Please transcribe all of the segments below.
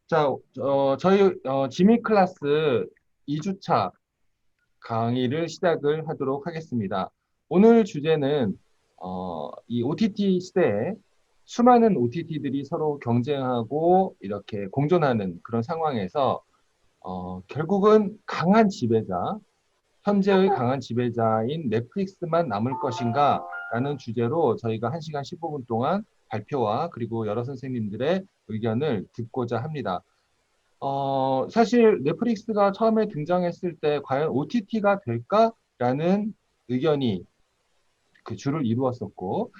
자, 저희 지미 클래스 2주차 강의를 시작을 하도록 하겠습니다. 오늘 주제는 이 OTT 시대에 수많은 OTT들이 서로 경쟁하고 이렇게 공존하는 그런 상황에서 결국은 강한 지배자, 현재의 강한 지배자인 넷플릭스만 남을 것인가? 라는 주제로 저희가 1시간 15분 동안 발표와 그리고 여러 선생님들의 의견을 듣고자 합니다. 사실 넷플릭스가 처음에 등장했을 때 과연 OTT가 될까라는 의견이 그 줄을 이루었었고,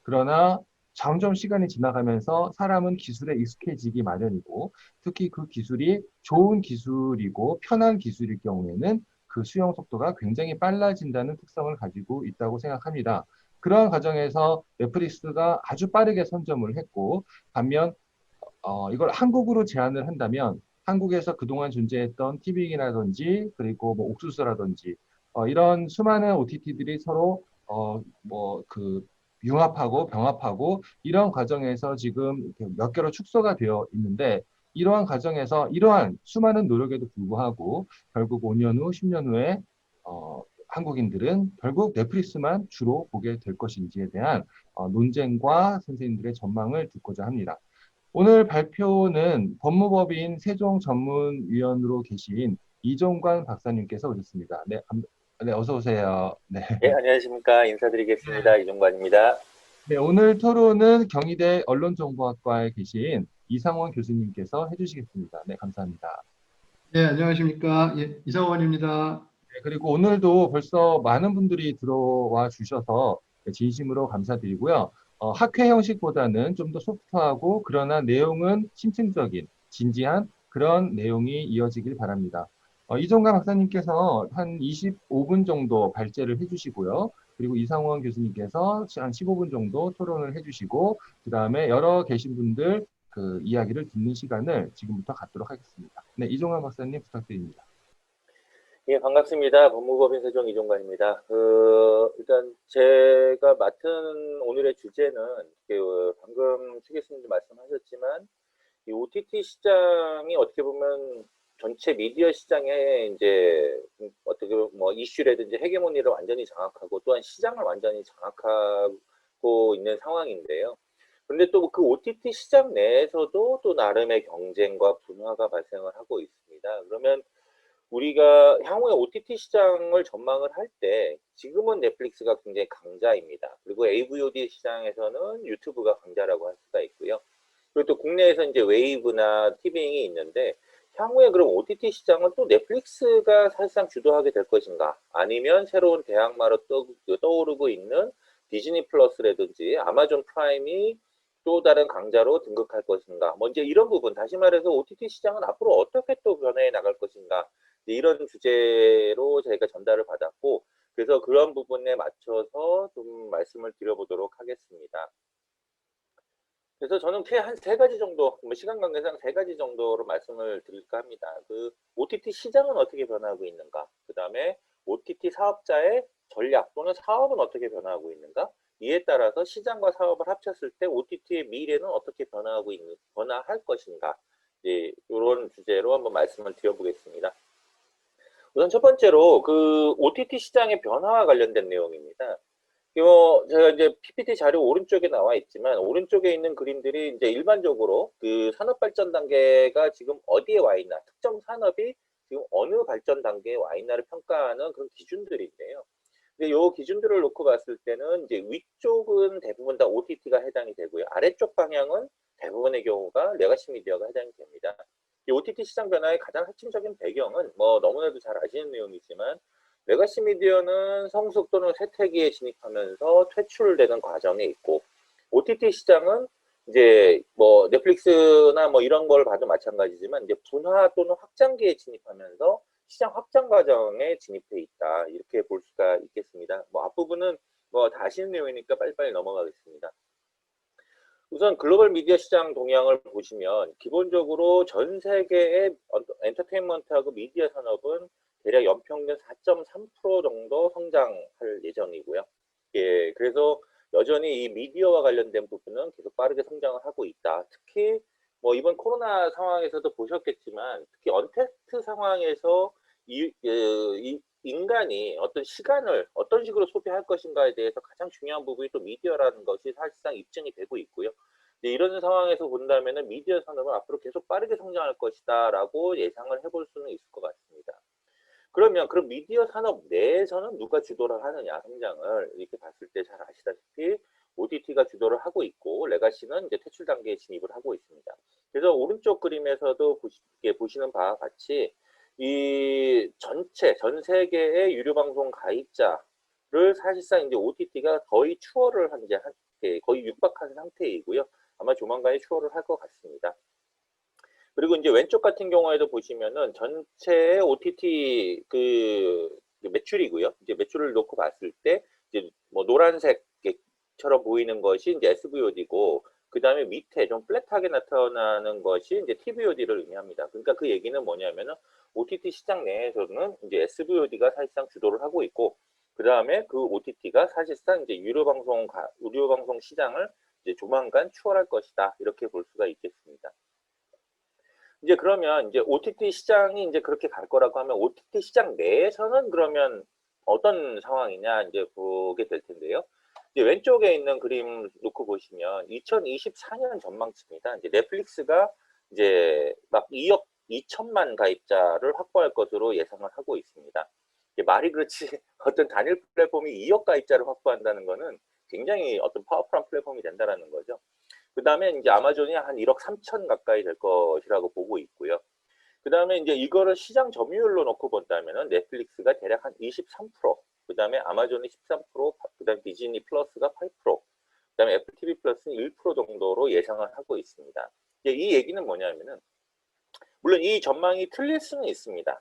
그러나 점점 시간이 지나가면서 사람은 기술에 익숙해지기 마련이고, 특히 그 기술이 좋은 기술이고 편한 기술일 경우에는 그 수용 속도가 굉장히 빨라진다는 특성을 가지고 있다고 생각합니다. 그러한 과정에서 넷플릭스가 아주 빠르게 선점을 했고, 반면 이걸 한국으로 제한을 한다면 한국에서 그동안 존재했던 티빙이라든지 그리고 뭐 옥수수라든지 이런 수많은 OTT들이 서로 그 융합하고 병합하고 이런 과정에서 지금 몇 개로 축소가 되어 있는데 이러한 과정에서 이러한 수많은 노력에도 불구하고 결국 5년 후, 10년 후에 한국인들은 결국 넷플릭스만 주로 보게 될 것인지에 대한 논쟁과 선생님들의 전망을 듣고자 합니다. 오늘 발표는 법무법인 세종전문위원으로 계신 이종관 박사님께서 오셨습니다. 네, 네, 어서 오세요. 네. 예, 안녕하십니까. 인사드리겠습니다. 이종관입니다. 네, 오늘 토론은 경희대 언론정보학과에 계신 이상원 교수님께서 해주시겠습니다. 네, 감사합니다. 네, 안녕하십니까. 예, 이상원입니다. 네, 그리고 오늘도 벌써 많은 분들이 들어와 주셔서 진심으로 감사드리고요. 학회 형식보다는 좀 더 소프트하고 그러나 내용은 심층적인, 진지한 그런 내용이 이어지길 바랍니다. 이종관 박사님께서 한 25분 정도 발제를 해주시고요. 그리고 이상원 교수님께서 한 15분 정도 토론을 해주시고, 그 다음에 여러 계신 분들 그 이야기를 듣는 시간을 지금부터 갖도록 하겠습니다. 네, 이종관 박사님 부탁드립니다. 예, 반갑습니다. 법무법인 세종 이종관입니다. 일단 제가 맡은 오늘의 주제는 방금 최 교수님도 말씀하셨지만 이 OTT 시장이 어떻게 보면 전체 미디어 시장에 이제 어떻게 뭐 이슈라든지 헤게모니를 완전히 장악하고 또한 시장을 완전히 장악하고 있는 상황인데요. 그런데 또 그 OTT 시장 내에서도 또 나름의 경쟁과 분화가 발생을 하고 있습니다. 그러면 우리가 향후에 OTT 시장을 전망을 할 때 지금은 넷플릭스가 굉장히 강자입니다. 그리고 AVOD 시장에서는 유튜브가 강자라고 할 수가 있고요. 그리고 또 국내에서 이제 웨이브나 티빙이 있는데 향후에 그럼 OTT 시장은 또 넷플릭스가 사실상 주도하게 될 것인가? 아니면 새로운 대항마로 떠오르고 있는 디즈니 플러스라든지 아마존 프라임이 또 다른 강자로 등극할 것인가? 먼저 이런 부분, 다시 말해서 OTT 시장은 앞으로 어떻게 또 변해 나갈 것인가? 이런 주제로 저희가 전달을 받았고, 그래서 그런 부분에 맞춰서 좀 말씀을 드려보도록 하겠습니다. 그래서 저는 한 세 가지 정도, 뭐 시간 관계상 세 가지 정도로 말씀을 드릴까 합니다. 그 OTT 시장은 어떻게 변하고 있는가? 그 다음에 OTT 사업자의 전략 또는 사업은 어떻게 변화하고 있는가? 이에 따라서 시장과 사업을 합쳤을 때 OTT의 미래는 어떻게 변화할 것인가? 예, 이런 주제로 한번 말씀을 드려보겠습니다. 우선 첫 번째로 그 OTT 시장의 변화와 관련된 내용입니다. 제가 이제 PPT 자료 오른쪽에 나와 있지만 오른쪽에 있는 그림들이 이제 일반적으로 그 산업 발전 단계가 지금 어디에 와 있나, 특정 산업이 지금 어느 발전 단계에 와 있나를 평가하는 그런 기준들인데요. 근데 요 기준들을 놓고 봤을 때는 이제 위쪽은 대부분 다 OTT가 해당이 되고요. 아래쪽 방향은 대부분의 경우가 레가시 미디어가 해당이 됩니다. 이 OTT 시장 변화의 가장 핵심적인 배경은 뭐 너무나도 잘 아시는 내용이지만 레가시 미디어는 성숙 또는 쇠퇴기에 진입하면서 퇴출되는 과정에 있고 OTT 시장은 이제 뭐 넷플릭스나 뭐 이런 걸 봐도 마찬가지지만 이제 분화 또는 확장기에 진입하면서 시장 확장 과정에 진입해 있다. 이렇게 볼 수가 있겠습니다. 뭐 앞부분은 뭐 다 아시는 내용이니까 빨리빨리 넘어가겠습니다. 우선 글로벌 미디어 시장 동향을 보시면 기본적으로 전 세계의 엔터테인먼트하고 미디어 산업은 대략 연평균 4.3% 정도 성장할 예정이고요. 예, 그래서 여전히 이 미디어와 관련된 부분은 계속 빠르게 성장을 하고 있다. 특히 이번 코로나 상황에서도 보셨겠지만 특히 언택트 상황에서 이 인간이 어떤 시간을 어떤 식으로 소비할 것인가에 대해서 가장 중요한 부분이 또 미디어라는 것이 사실상 입증이 되고 있고요. 이런 상황에서 본다면은 미디어 산업은 앞으로 계속 빠르게 성장할 것이다라고 예상을 해볼 수는 있을 것 같습니다. 그러면 그럼 미디어 산업 내에서는 누가 주도를 하느냐 성장을 이렇게 봤을 때 잘 아시다시피 OTT가 주도를 하고 있고 레가시는 이제 퇴출 단계에 진입을 하고 있습니다. 그래서 오른쪽 그림에서도 보시는 바와 같이 이 전 세계의 유료 방송 가입자를 사실상 이제 OTT가 거의 추월을 거의 육박한 상태이고요. 아마 조만간에 추월을 할 것 같습니다. 그리고 이제 왼쪽 같은 경우에도 보시면은 전체의 OTT 매출이고요. 이제 매출을 놓고 봤을 때 이제 뭐 노란색처럼 보이는 것이 이제 SVOD고 그 다음에 밑에 좀 플랫하게 나타나는 것이 이제 TVOD를 의미합니다. 그러니까 그 얘기는 뭐냐면은 OTT 시장 내에서는 이제 SVOD가 사실상 주도를 하고 있고 그 다음에 그 OTT가 사실상 이제 유료 방송 시장을 이제 조만간 추월할 것이다. 이렇게 볼 수가 있겠습니다. 이제 그러면 이제 OTT 시장이 이제 그렇게 갈 거라고 하면 OTT 시장 내에서는 그러면 어떤 상황이냐 이제 보게 될 텐데요. 이제 왼쪽에 있는 그림 놓고 보시면 2024년 전망치입니다. 이제 넷플릭스가 이제 막 2억 2천만 가입자를 확보할 것으로 예상을 하고 있습니다. 말이 그렇지 어떤 단일 플랫폼이 2억 가입자를 확보한다는 것은 굉장히 어떤 파워풀한 플랫폼이 된다라는 거죠. 그 다음에 이제 아마존이 한 1억 3천 가까이 될 것이라고 보고 있고요. 그 다음에 이제 이거를 시장 점유율로 놓고 본다면은 넷플릭스가 대략 한 23%, 그 다음에 아마존이 13%, 그 다음에 디즈니 플러스가 8%, 그 다음에 애플 TV 플러스는 1% 정도로 예상을 하고 있습니다. 이 얘기는 뭐냐면은, 물론 이 전망이 틀릴 수는 있습니다.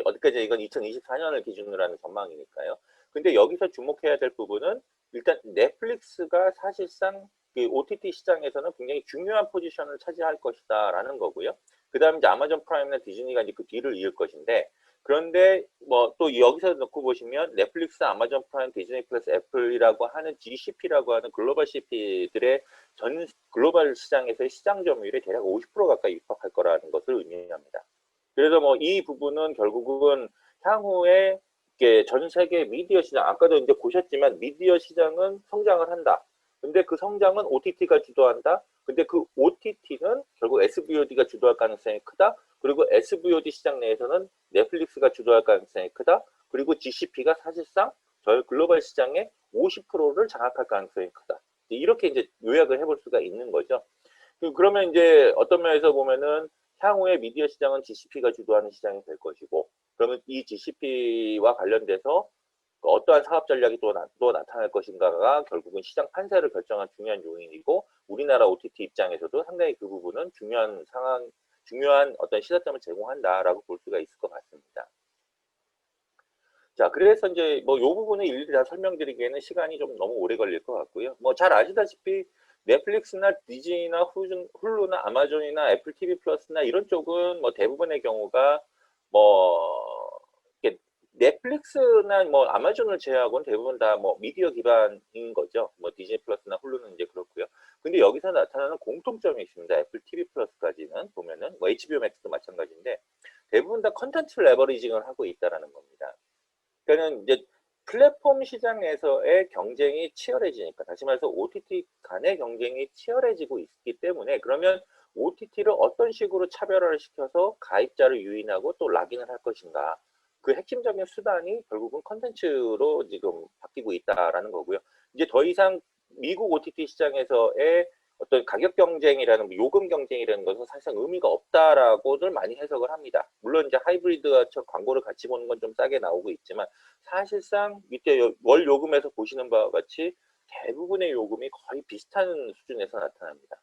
어디까지 이건 2024년을 기준으로 하는 전망이니까요. 근데 여기서 주목해야 될 부분은 일단 넷플릭스가 사실상 OTT 시장에서는 굉장히 중요한 포지션을 차지할 것이다라는 거고요. 그 다음에 이제 아마존 프라임이나 디즈니가 이제 그 뒤를 이을 것인데, 그런데 뭐 또 여기서 놓고 보시면 넷플릭스, 아마존 프라임, 디즈니 플러스, 애플이라고 하는 GCP라고 하는 글로벌 CP들의 전 글로벌 시장에서의 시장 점유율이 대략 50% 가까이 육박할 거라는 것을 의미합니다. 그래서 뭐 이 부분은 결국은 향후에 전 세계 미디어 시장, 아까도 이제 보셨지만 미디어 시장은 성장을 한다. 근데 그 성장은 OTT가 주도한다. 근데 그 OTT는 결국 SVOD가 주도할 가능성이 크다. 그리고 SVOD 시장 내에서는 넷플릭스가 주도할 가능성이 크다. 그리고 GCP가 사실상 저 글로벌 시장의 50%를 장악할 가능성이 크다. 이렇게 이제 요약을 해볼 수가 있는 거죠. 그러면 이제 어떤 면에서 보면은 향후에 미디어 시장은 GCP가 주도하는 시장이 될 것이고, 그러면 이 GCP와 관련돼서 어떠한 사업 전략이 또 나타날 것인가가 결국은 시장 판세를 결정한 중요한 요인이고, 우리나라 OTT 입장에서도 상당히 그 부분은 중요한 어떤 시사점을 제공한다라고 볼 수가 있을 것 같습니다. 자, 그래서 이제 뭐 요 부분을 일일이 다 설명드리기에는 시간이 좀 너무 오래 걸릴 것 같고요. 뭐 잘 아시다시피 넷플릭스나 디즈니나 훌루나 아마존이나 애플 TV 플러스나 이런 쪽은 뭐 대부분의 경우가 뭐 넷플릭스나 뭐 아마존을 제외하고는 대부분 다 뭐 미디어 기반인 거죠. 뭐 디즈니 플러스나 훌루는 이제 그렇고요. 근데 여기서 나타나는 공통점이 있습니다. 애플 TV 플러스까지는 보면은 뭐 HBO 맥스도 마찬가지인데 대부분 다 컨텐츠 레버리징을 하고 있다라는 겁니다. 그러니까는 이제 플랫폼 시장에서의 경쟁이 치열해지니까, 다시 말해서 OTT 간의 경쟁이 치열해지고 있기 때문에, 그러면 OTT를 어떤 식으로 차별화를 시켜서 가입자를 유인하고 또 락인을 할 것인가, 그 핵심적인 수단이 결국은 컨텐츠로 지금 바뀌고 있다라는 거고요. 이제 더 이상 미국 OTT 시장에서의 어떤 가격 경쟁이라는, 요금 경쟁이라는 것은 사실상 의미가 없다라고들 많이 해석을 합니다. 물론 이제 하이브리드와 광고를 같이 보는 건 좀 싸게 나오고 있지만, 사실상 밑에 월 요금에서 보시는 바와 같이 대부분의 요금이 거의 비슷한 수준에서 나타납니다.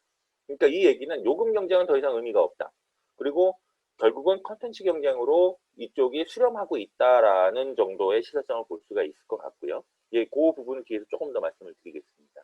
그러니까 이 얘기는 요금 경쟁은 더 이상 의미가 없다. 그리고 결국은 컨텐츠 경쟁으로 이쪽이 수렴하고 있다라는 정도의 시사점을 볼 수가 있을 것 같고요. 그 부분을 뒤에서 조금 더 말씀을 드리겠습니다.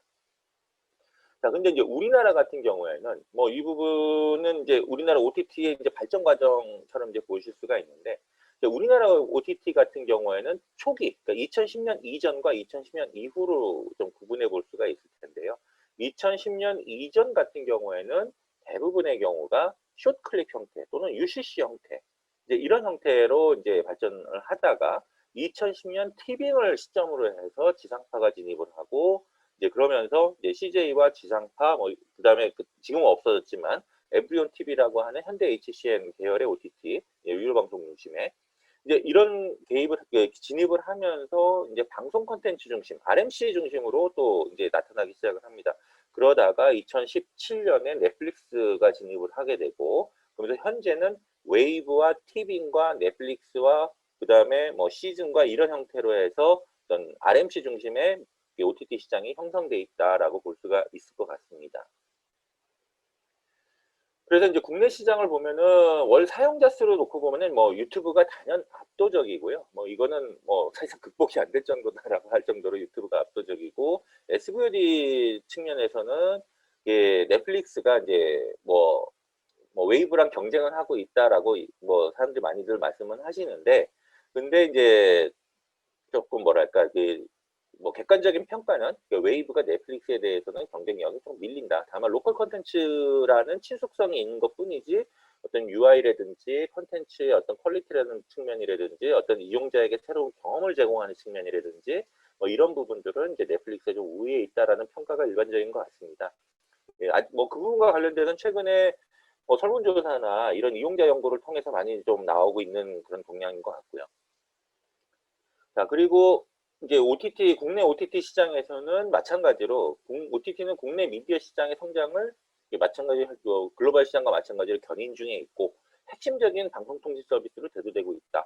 자, 근데 이제 우리나라 같은 경우에는 뭐 이 부분은 이제 우리나라 OTT의 이제 발전 과정처럼 이제 보실 수가 있는데, 우리나라 OTT 같은 경우에는 초기, 그러니까 2010년 이전과 2010년 이후로 좀 구분해 볼 수가 있을 텐데요. 2010년 이전 같은 경우에는 대부분의 경우가 숏 클립 형태 또는 UCC 형태, 이제 이런 형태로 이제 발전을 하다가 2010년 티빙을 시점으로 해서 지상파가 진입을 하고, 이제 그러면서 이제 CJ와 지상파, 뭐 그다음에 지금은 없어졌지만 에브리온 TV라고 하는 현대 HCN 계열의 OTT 유료 방송 중심의 이제 이런 개입을 진입을 하면서 이제 방송 콘텐츠 중심, RMC 중심으로 또 이제 나타나기 시작을 합니다. 그러다가 2017년에 넷플릭스가 진입을 하게 되고, 그러면서 현재는 웨이브와 티빙과 넷플릭스와 그다음에 뭐 시즌과 이런 형태로 해서 어떤 RMC 중심의 OTT 시장이 형성돼 있다라고 볼 수가 있을 것 같습니다. 그래서 이제 국내 시장을 보면은 월 사용자 수로 놓고 보면은 뭐 유튜브가 단연 압도적이고요. 뭐 이거는 뭐 사실상 극복이 안 될 정도다라고 할 정도로 유튜브가 압도적이고, SVOD 측면에서는 넷플릭스가 이제 뭐 웨이브랑 경쟁을 하고 있다라고 뭐 사람들이 많이들 말씀은 하시는데, 근데 이제 조금 뭐랄까 뭐 객관적인 평가는 웨이브가 넷플릭스에 대해서는 경쟁력이 좀 밀린다. 다만 로컬 컨텐츠라는 친숙성이 있는 것뿐이지 어떤 UI라든지 컨텐츠의 어떤 퀄리티라는 측면이라든지 어떤 이용자에게 새로운 경험을 제공하는 측면이라든지 뭐 이런 부분들은 이제 넷플릭스에 좀 우위에 있다라는 평가가 일반적인 것 같습니다. 예, 뭐 그 부분과 관련돼서는 최근에 뭐 설문조사나 이런 이용자 연구를 통해서 많이 좀 나오고 있는 그런 동향인 것 같고요. 자, 그리고 이제 OTT, 국내 OTT 시장에서는 마찬가지로 OTT는 국내 미디어 시장의 성장을 마찬가지로 글로벌 시장과 마찬가지로 견인 중에 있고, 핵심적인 방송통신 서비스로 대두되고 있다.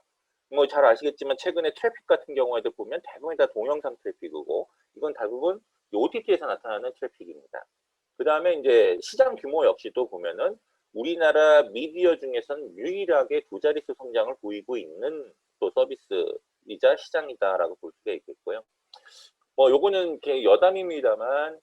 뭐 잘 아시겠지만 최근에 트래픽 같은 경우에도 보면 대부분 다 동영상 트래픽이고, 이건 대부분 OTT에서 나타나는 트래픽입니다. 그 다음에 이제 시장 규모 역시도 보면은 우리나라 미디어 중에선 유일하게 두 자릿수 성장을 보이고 있는 또 서비스이자 시장이다라고 볼 수가 있겠고요. 뭐 요거는 여담입니다만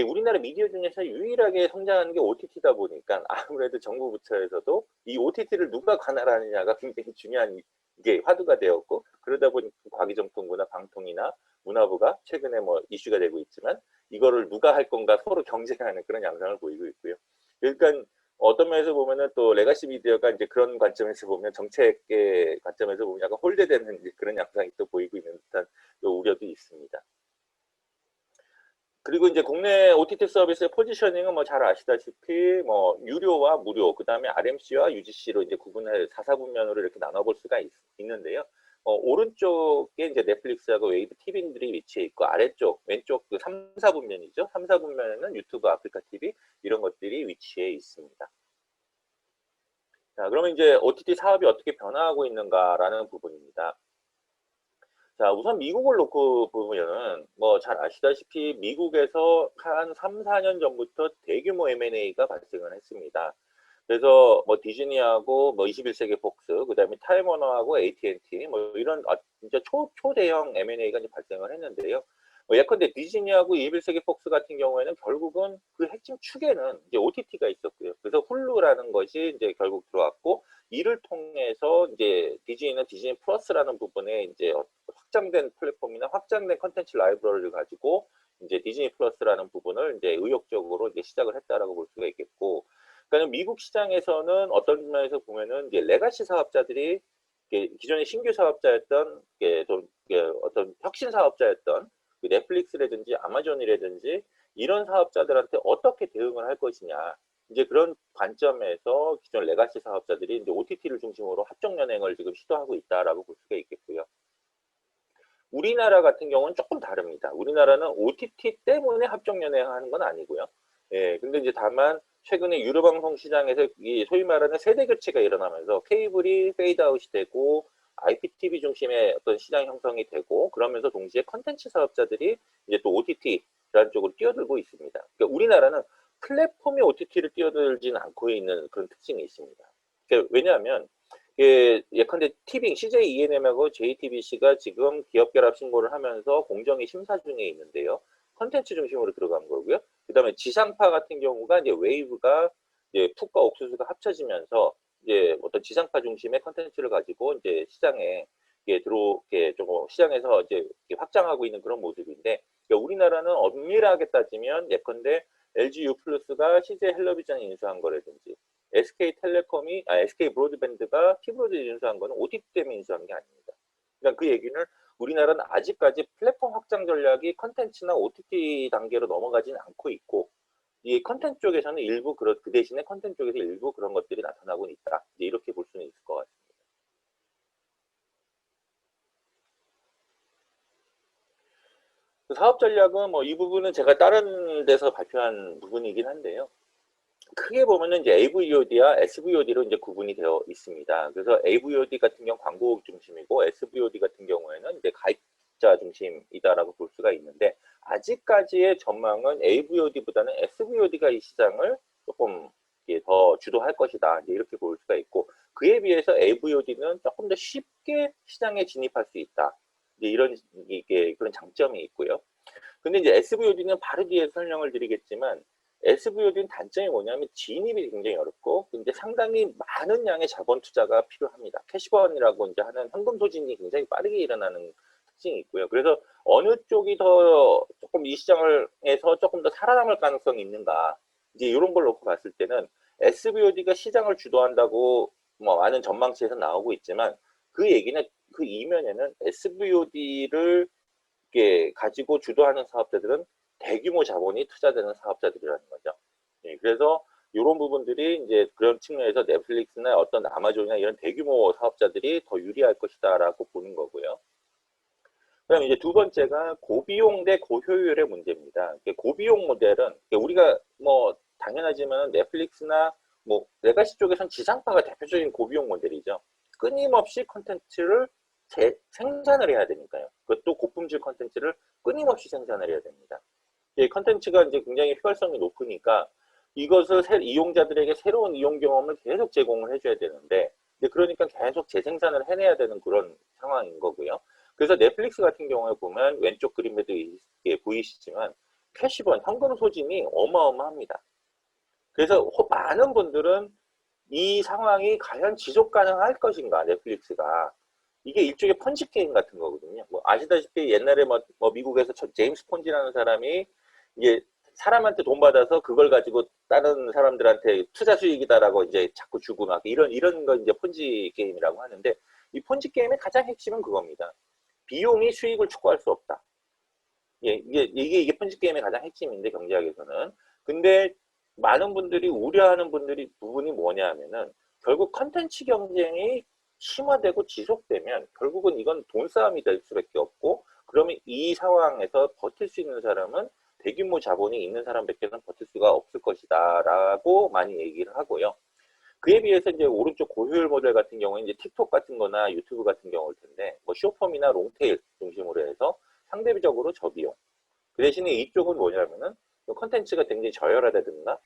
우리나라 미디어 중에서 유일하게 성장하는 게 OTT다 보니까 아무래도 정부 부처에서도 이 OTT를 누가 관할하느냐가 굉장히 중요한 게 화두가 되었고, 그러다 보니 과기정통부나 방통이나 문화부가 최근에 뭐 이슈가 되고 있지만 이거를 누가 할 건가 서로 경쟁하는 그런 양상을 보이고 있고요. 그러니까 어떤 면에서 보면은 또 레가시 미디어가 이제 그런 관점에서 보면 정책의 관점에서 보면 약간 홀대되는 그런 양상이 또 보이고 있는 듯한 우려도 있습니다. 그리고 이제 국내 OTT 서비스의 포지셔닝은 뭐 잘 아시다시피 뭐 유료와 무료, 그 다음에 RMC와 UGC로 이제 구분해 4사분면으로 이렇게 나눠볼 수가 있는데요. 오른쪽에 이제 넷플릭스하고 웨이브 TV들이 위치해 있고, 아래쪽 왼쪽 그 3, 4분면이죠. 3, 4분면에는 유튜브, 아프리카 TV 이런 것들이 위치해 있습니다. 자, 그러면 이제 OTT 사업이 어떻게 변화하고 있는가라는 부분입니다. 자, 우선 미국을 놓고 보면은 뭐 잘 아시다시피 미국에서 한 3, 4년 전부터 대규모 M&A가 발생을 했습니다. 그래서 뭐 디즈니하고 뭐 21세기 폭스, 그다음에 타임워너하고 AT&T 뭐 이런 진짜 초대형 M&A가 이제 발생을 했는데요. 뭐 예컨대 디즈니하고 21세기 폭스 같은 경우에는 결국은 그 핵심 축에는 이제 OTT가 있었고요. 그래서 훌루라는 것이 이제 결국 들어왔고, 이를 통해서 이제 디즈니는 디즈니 플러스라는 부분에 이제 확장된 플랫폼이나 확장된 컨텐츠 라이브러리를 가지고 이제 디즈니 플러스라는 부분을 이제 의욕적으로 이제 시작을 했다라고 볼 수가 있겠고, 그러니까 미국 시장에서는 어떤 면에서 보면은 이제 레가시 사업자들이 기존의 신규 사업자였던 어떤 혁신 사업자였던 넷플릭스라든지 아마존이라든지 이런 사업자들한테 어떻게 대응을 할 것이냐, 이제 그런 관점에서 기존 레가시 사업자들이 이제 OTT를 중심으로 합종 연행을 지금 시도하고 있다라고 볼 수가 있겠고요. 우리나라 같은 경우는 조금 다릅니다. 우리나라는 OTT 때문에 합종 연행하는 건 아니고요. 예, 근데 이제 다만 최근에 유료 방송 시장에서 이 소위 말하는 세대 교체가 일어나면서 케이블이 페이드아웃이 되고 IPTV 중심의 어떤 시장 형성이 되고, 그러면서 동시에 컨텐츠 사업자들이 이제 또 OTT라는 쪽으로 뛰어들고 있습니다. 그러니까 우리나라는 플랫폼이 OTT를 뛰어들지는 않고 있는 그런 특징이 있습니다. 그러니까 왜냐하면 예컨대 티빙, CJ ENM하고 JTBC가 지금 기업 결합 신고를 하면서 공정위 심사 중에 있는데요. 컨텐츠 중심으로 들어간 거고요. 그 다음에 지상파 같은 경우가 이제 웨이브가 이제 푹과 옥수수가 합쳐지면서 이제 어떤 지상파 중심의 컨텐츠를 가지고 이제 시장에 조금 시장에서 이제 확장하고 있는 그런 모습인데, 그러니까 우리나라는 엄밀하게 따지면 예컨대 LG U+가 CJ 헬로비전이 인수한 거라든지 SK 브로드밴드가 T브로드를 인수한 거는 OTT 때문에 인수한 게 아닙니다. 그러니까 그 얘기는 우리나라는 아직까지 플랫폼 확장 전략이 컨텐츠나 OTT 단계로 넘어가지는 않고 있고 이 컨텐츠 쪽에서는 일부 그 대신에 컨텐츠 쪽에서 일부 그런 것들이 나타나고 있다. 이제 이렇게 볼 수는 있을 것 같습니다. 사업 전략은 뭐 이 부분은 제가 다른 데서 발표한 부분이긴 한데요. 크게 보면은 이제 AVOD와 SVOD로 이제 구분이 되어 있습니다. 그래서 AVOD 같은 경우 광고 중심이고 SVOD 같은 경우에는 이제 가입자 중심이다라고 볼 수가 있는데 아직까지의 전망은 AVOD보다는 SVOD가 이 시장을 조금 더 주도할 것이다. 이렇게 볼 수가 있고 그에 비해서 AVOD는 조금 더 쉽게 시장에 진입할 수 있다. 이제 이런 그런 장점이 있고요. 근데 이제 SVOD는 바로 뒤에 설명을 드리겠지만 SVOD는 단점이 뭐냐면 진입이 굉장히 어렵고 근데 상당히 많은 양의 자본 투자가 필요합니다. 캐시번이라고 이제 하는 현금 소진이 굉장히 빠르게 일어나는 특징이 있고요. 그래서 어느 쪽이 더 조금 이 시장에서 조금 더 살아남을 가능성이 있는가 이제 이런 걸 놓고 봤을 때는 SVOD가 시장을 주도한다고 뭐 많은 전망치에서 나오고 있지만 그 얘기는 그 이면에는 SVOD를 가지고 주도하는 사업자들은 대규모 자본이 투자되는 사업자들이라는 거죠. 예, 그래서 이런 부분들이 이제 그런 측면에서 넷플릭스나 어떤 아마존이나 이런 대규모 사업자들이 더 유리할 것이다라고 보는 거고요. 그다음 이제 두 번째가 고비용 대 고효율의 문제입니다. 고비용 모델은 우리가 뭐 당연하지만 넷플릭스나 뭐 레가시 쪽에선 지상파가 대표적인 고비용 모델이죠. 끊임없이 콘텐츠를 생산을 해야 되니까요. 그것도 고품질 콘텐츠를 끊임없이 생산을 해야 됩니다. 이 콘텐츠가 이제 굉장히 휘발성이 높으니까 이것을 이용자들에게 새로운 이용 경험을 계속 제공을 해줘야 되는데 그러니까 계속 재생산을 해내야 되는 그런 상황인 거고요. 그래서 넷플릭스 같은 경우에 보면 왼쪽 그림에도 보이시지만 캐시번, 현금 소진이 어마어마합니다. 그래서 많은 분들은 이 상황이 과연 지속 가능할 것인가, 넷플릭스가. 이게 일종의 펀치 게임 같은 거거든요. 뭐 아시다시피 옛날에 뭐 미국에서 제임스 폰지라는 사람이 이게 사람한테 돈 받아서 그걸 가지고 다른 사람들한테 투자 수익이다라고 이제 자꾸 주고 막 이런 거 이제 폰지 게임이라고 하는데 이 폰지 게임의 가장 핵심은 그겁니다. 비용이 수익을 촉구할 수 없다. 예, 이게 폰지 게임의 가장 핵심인데 경제학에서는. 근데 많은 분들이 우려하는 부분이 뭐냐 하면은 결국 컨텐츠 경쟁이 심화되고 지속되면 결국은 이건 돈 싸움이 될 수밖에 없고 그러면 이 상황에서 버틸 수 있는 사람은 대규모 자본이 있는 사람밖에는 버틸 수가 없을 것이다 라고 많이 얘기를 하고요. 그에 비해서 이제 오른쪽 고효율 모델 같은 경우에 이제 틱톡 같은 거나 유튜브 같은 경우일 텐데 뭐 쇼폼이나 롱테일 중심으로 해서 상대적으로 저비용. 그 대신에 이쪽은 뭐냐면은 컨텐츠가 굉장히 저열하다든가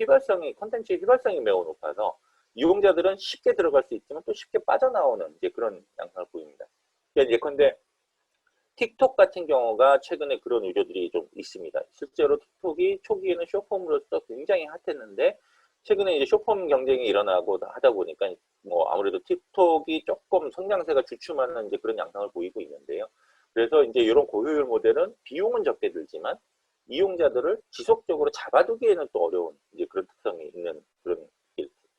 컨텐츠의 휘발성이 매우 높아서 이용자들은 쉽게 들어갈 수 있지만 또 쉽게 빠져나오는 이제 그런 양상을 보입니다. 그러니까 예컨대 틱톡 같은 경우가 최근에 그런 우려들이 좀 있습니다. 실제로 틱톡이 초기에는 쇼폼으로서 굉장히 핫했는데 최근에 이제 쇼폼 경쟁이 일어나고 하다 보니까 뭐 아무래도 틱톡이 조금 성장세가 주춤하는 이제 그런 양상을 보이고 있는데요. 그래서 이제 이런 고효율 모델은 비용은 적게 들지만 이용자들을 지속적으로 잡아두기에는 또 어려운 이제 그런 특성이 있는 그런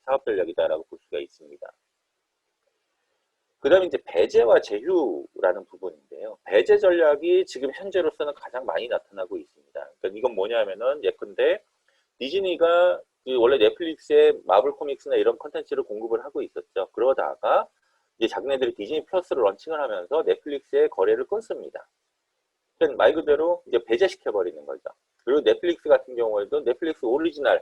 사업 전략이다라고 볼 수가 있습니다. 그 다음에 이제 배제와 제휴라는 부분인데요. 배제 전략이 지금 현재로서는 가장 많이 나타나고 있습니다. 그러니까 이건 뭐냐면은 예컨대 디즈니가 원래 넷플릭스에 마블 코믹스나 이런 컨텐츠를 공급을 하고 있었죠. 그러다가 이제 자기네들이 디즈니 플러스를 런칭을 하면서 넷플릭스의 거래를 끊습니다. 그러니까 말 그대로 이제 배제시켜버리는 거죠. 그리고 넷플릭스 같은 경우에도 넷플릭스 오리지널을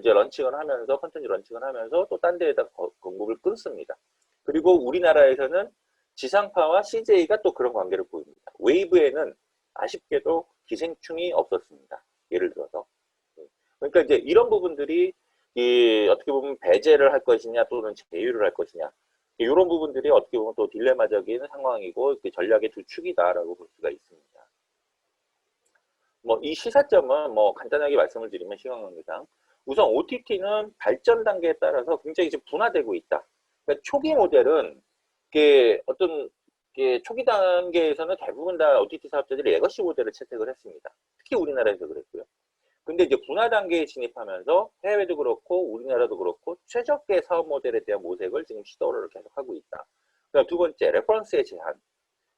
이제 런칭을 하면서 컨텐츠 런칭을 하면서 또 딴 데에다 공급을 끊습니다. 그리고 우리나라에서는 지상파와 CJ가 또 그런 관계를 보입니다. 웨이브에는 아쉽게도 기생충이 없었습니다. 예를 들어서. 그러니까 이제 이런 부분들이 어떻게 보면 배제를 할 것이냐 또는 제휴를 할 것이냐 이런 부분들이 어떻게 보면 또 딜레마적인 상황이고 전략의 두 축이다라고 볼 수가 있습니다. 뭐 이 시사점은 뭐 간단하게 말씀을 드리면 시간 관계상 우선 OTT는 발전 단계에 따라서 굉장히 이제 분화되고 있다. 그러니까 초기 모델은 초기 단계에서는 대부분 다 OTT 사업자들이 레거시 모델을 채택을 했습니다. 특히 우리나라에서 그랬고요. 근데 근데 이제 분화 단계에 진입하면서 해외도 그렇고 우리나라도 그렇고 최적의 사업 모델에 대한 모색을 지금 시도를 계속 하고 있다. 그다음 두 번째, 레퍼런스의 제한.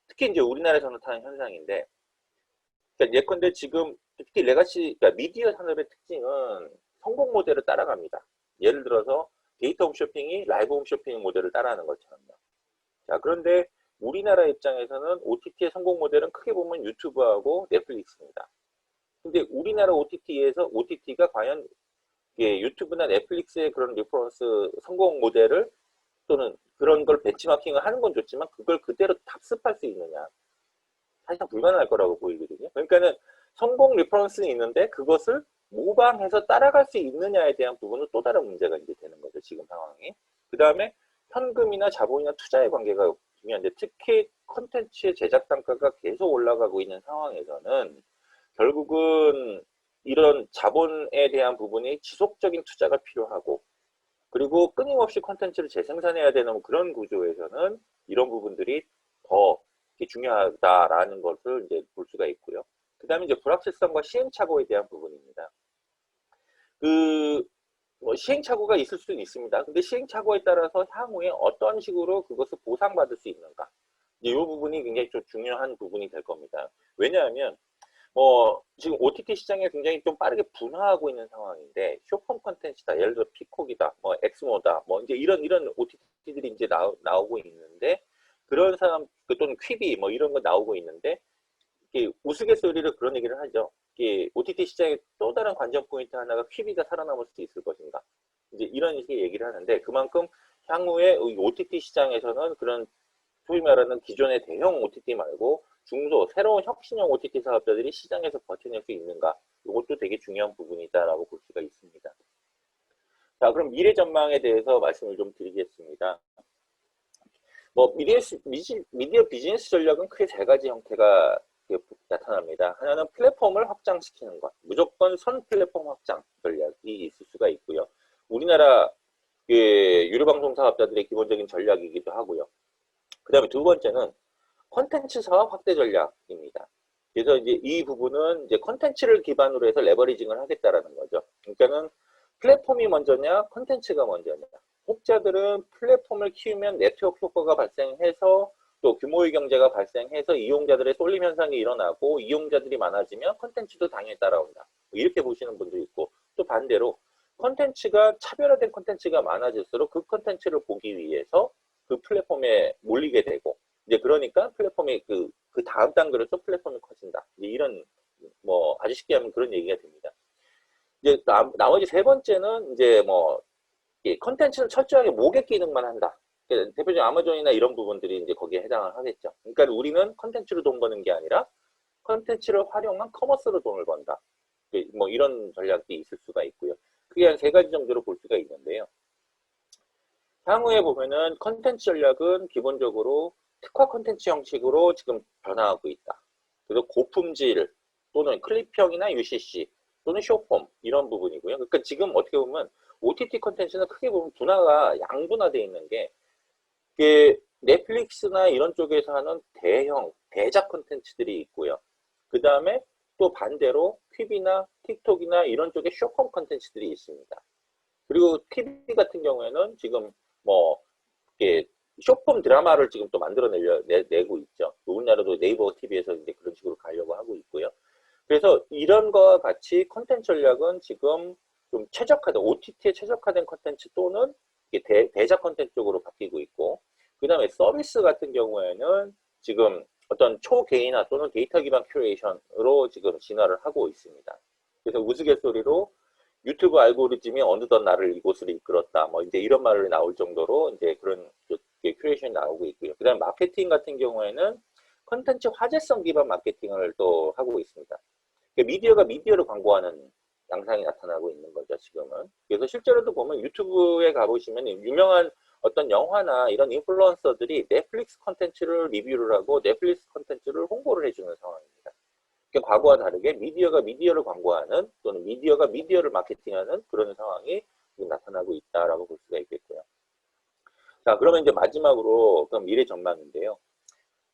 특히 이제 우리나라에서 나타나는 현상인데, 그러니까 예컨대 지금 특히 레가시, 그러니까 미디어 산업의 특징은 성공 모델을 따라갑니다. 예를 들어서 데이터 홈쇼핑이 라이브 홈쇼핑 모델을 따라하는 것처럼요. 자, 그런데 우리나라 입장에서는 OTT의 성공 모델은 크게 보면 유튜브하고 넷플릭스입니다. 근데 우리나라 OTT가 과연 유튜브나 넷플릭스의 그런 리퍼런스 성공 모델을 또는 그런 걸 벤치마킹을 하는 건 좋지만 그걸 그대로 답습할 수 있느냐. 사실상 불가능할 거라고 보이거든요. 그러니까는 성공 리퍼런스는 있는데 그것을 모방해서 따라갈 수 있느냐에 대한 부분은 또 다른 문제가 이제 되는 거죠. 지금 상황이. 그 다음에 현금이나 자본이나 투자의 관계가 중요한데 특히 컨텐츠의 제작 단가가 계속 올라가고 있는 상황에서는 결국은 이런 자본에 대한 부분이 지속적인 투자가 필요하고 그리고 끊임없이 콘텐츠를 재생산해야 되는 그런 구조에서는 이런 부분들이 더 중요하다라는 것을 이제 볼 수가 있고요. 그 다음에 이제 불확실성과 시행착오에 대한 부분입니다. 뭐 시행착오가 있을 수는 있습니다. 근데 시행착오에 따라서 향후에 어떤 식으로 그것을 보상받을 수 있는가. 이 부분이 굉장히 좀 중요한 부분이 될 겁니다. 왜냐하면 지금 OTT 시장이 굉장히 좀 빠르게 분화하고 있는 상황인데, 쇼폼 컨텐츠다. 예를 들어 피콕이다. 엑스모다. 이제 이런 OTT들이 이제 나오고 있는데, 그런 사람, 또는 퀴비, 이런 거 나오고 있는데, 우스갯소리로 그런 얘기를 하죠. OTT 시장의 또 다른 관전 포인트 하나가 퀴비가 살아남을 수 있을 것인가. 이제 이런 식의 얘기를 하는데, 그만큼 향후에 OTT 시장에서는 그런 소위 말하는 기존의 대형 OTT 말고 중소, 새로운 혁신형 OTT 사업자들이 시장에서 버텨낼 수 있는가. 이것도 되게 중요한 부분이다라고 볼 수가 있습니다. 자, 그럼 미래 전망에 대해서 말씀을 좀 드리겠습니다. 미디어 비즈니스 전략은 크게 세 가지 형태가 나타납니다. 하나는 플랫폼을 확장시키는 것. 무조건 선 플랫폼 확장 전략이 있을 수가 있고요. 우리나라 유료방송 사업자들의 기본적인 전략이기도 하고요. 그 다음에 두 번째는 콘텐츠 사업 확대 전략입니다. 그래서 이제 이 부분은 이제 콘텐츠를 기반으로 해서 레버리징을 하겠다라는 거죠. 그러니까는 플랫폼이 먼저냐, 콘텐츠가 먼저냐. 혹자들은 플랫폼을 키우면 네트워크 효과가 발생해서 또 규모의 경제가 발생해서 이용자들의 쏠림 현상이 일어나고 이용자들이 많아지면 콘텐츠도 당연히 따라온다. 이렇게 보시는 분도 있고 또 반대로 콘텐츠가 차별화된 콘텐츠가 많아질수록 그 콘텐츠를 보기 위해서 그 플랫폼에 몰리게 되고 이제 그러니까 플랫폼이 그 다음 단계로서 플랫폼이 커진다. 이제 이런 아주 쉽게 하면 그런 얘기가 됩니다. 이제 나머지 세 번째는 이제 이 컨텐츠는 철저하게 모객 기능만 한다. 대표적인 아마존이나 이런 부분들이 이제 거기에 해당을 하겠죠. 그러니까 우리는 컨텐츠로 돈 버는 게 아니라 컨텐츠를 활용한 커머스로 돈을 번다. 이런 전략이 있을 수가 있고요. 그게 한 세 가지 정도로 볼 수가 있는데요. 향후에 보면은 컨텐츠 전략은 기본적으로 특화 컨텐츠 형식으로 지금 변화하고 있다. 그래서 고품질 또는 클립형이나 UCC 또는 쇼폼 이런 부분이고요. 그러니까 지금 어떻게 보면 OTT 컨텐츠는 크게 보면 분화가 양분화되어 있는 게 넷플릭스나 이런 쪽에서 하는 대형 대작 컨텐츠들이 있고요. 그 다음에 또 반대로 퀴비나 틱톡이나 이런 쪽에 쇼폼 컨텐츠들이 있습니다. 그리고 TV 같은 경우에는 지금 쇼폼 드라마를 지금 또 내고 있죠. 우리나라도 네이버 TV에서 이제 그런 식으로 가려고 하고 있고요. 그래서 이런 거와 같이 컨텐츠 전략은 지금 좀 OTT에 최적화된 컨텐츠 또는 대작 컨텐츠 쪽으로 바뀌고 있고, 그 다음에 서비스 같은 경우에는 지금 어떤 초개인화 또는 데이터 기반 큐레이션으로 지금 진화를 하고 있습니다. 그래서 우스갯소리로 유튜브 알고리즘이 어느덧 나를 이곳으로 이끌었다. 이제 이런 말이 나올 정도로 이제 그런 큐레이션이 나오고 있고요. 그 다음에 마케팅 같은 경우에는 컨텐츠 화제성 기반 마케팅을 또 하고 있습니다. 미디어가 미디어를 광고하는 양상이 나타나고 있는 거죠, 지금은. 그래서 실제로도 보면 유튜브에 가보시면 유명한 어떤 영화나 이런 인플루언서들이 넷플릭스 컨텐츠를 리뷰를 하고 넷플릭스 컨텐츠를 홍보를 해주는 상황입니다. 과거와 다르게 미디어가 미디어를 광고하는 또는 미디어가 미디어를 마케팅하는 그런 상황이 지금 나타나고 있다라고 볼 수가 있겠고요. 자, 그러면 이제 마지막으로 그럼 미래 전망인데요.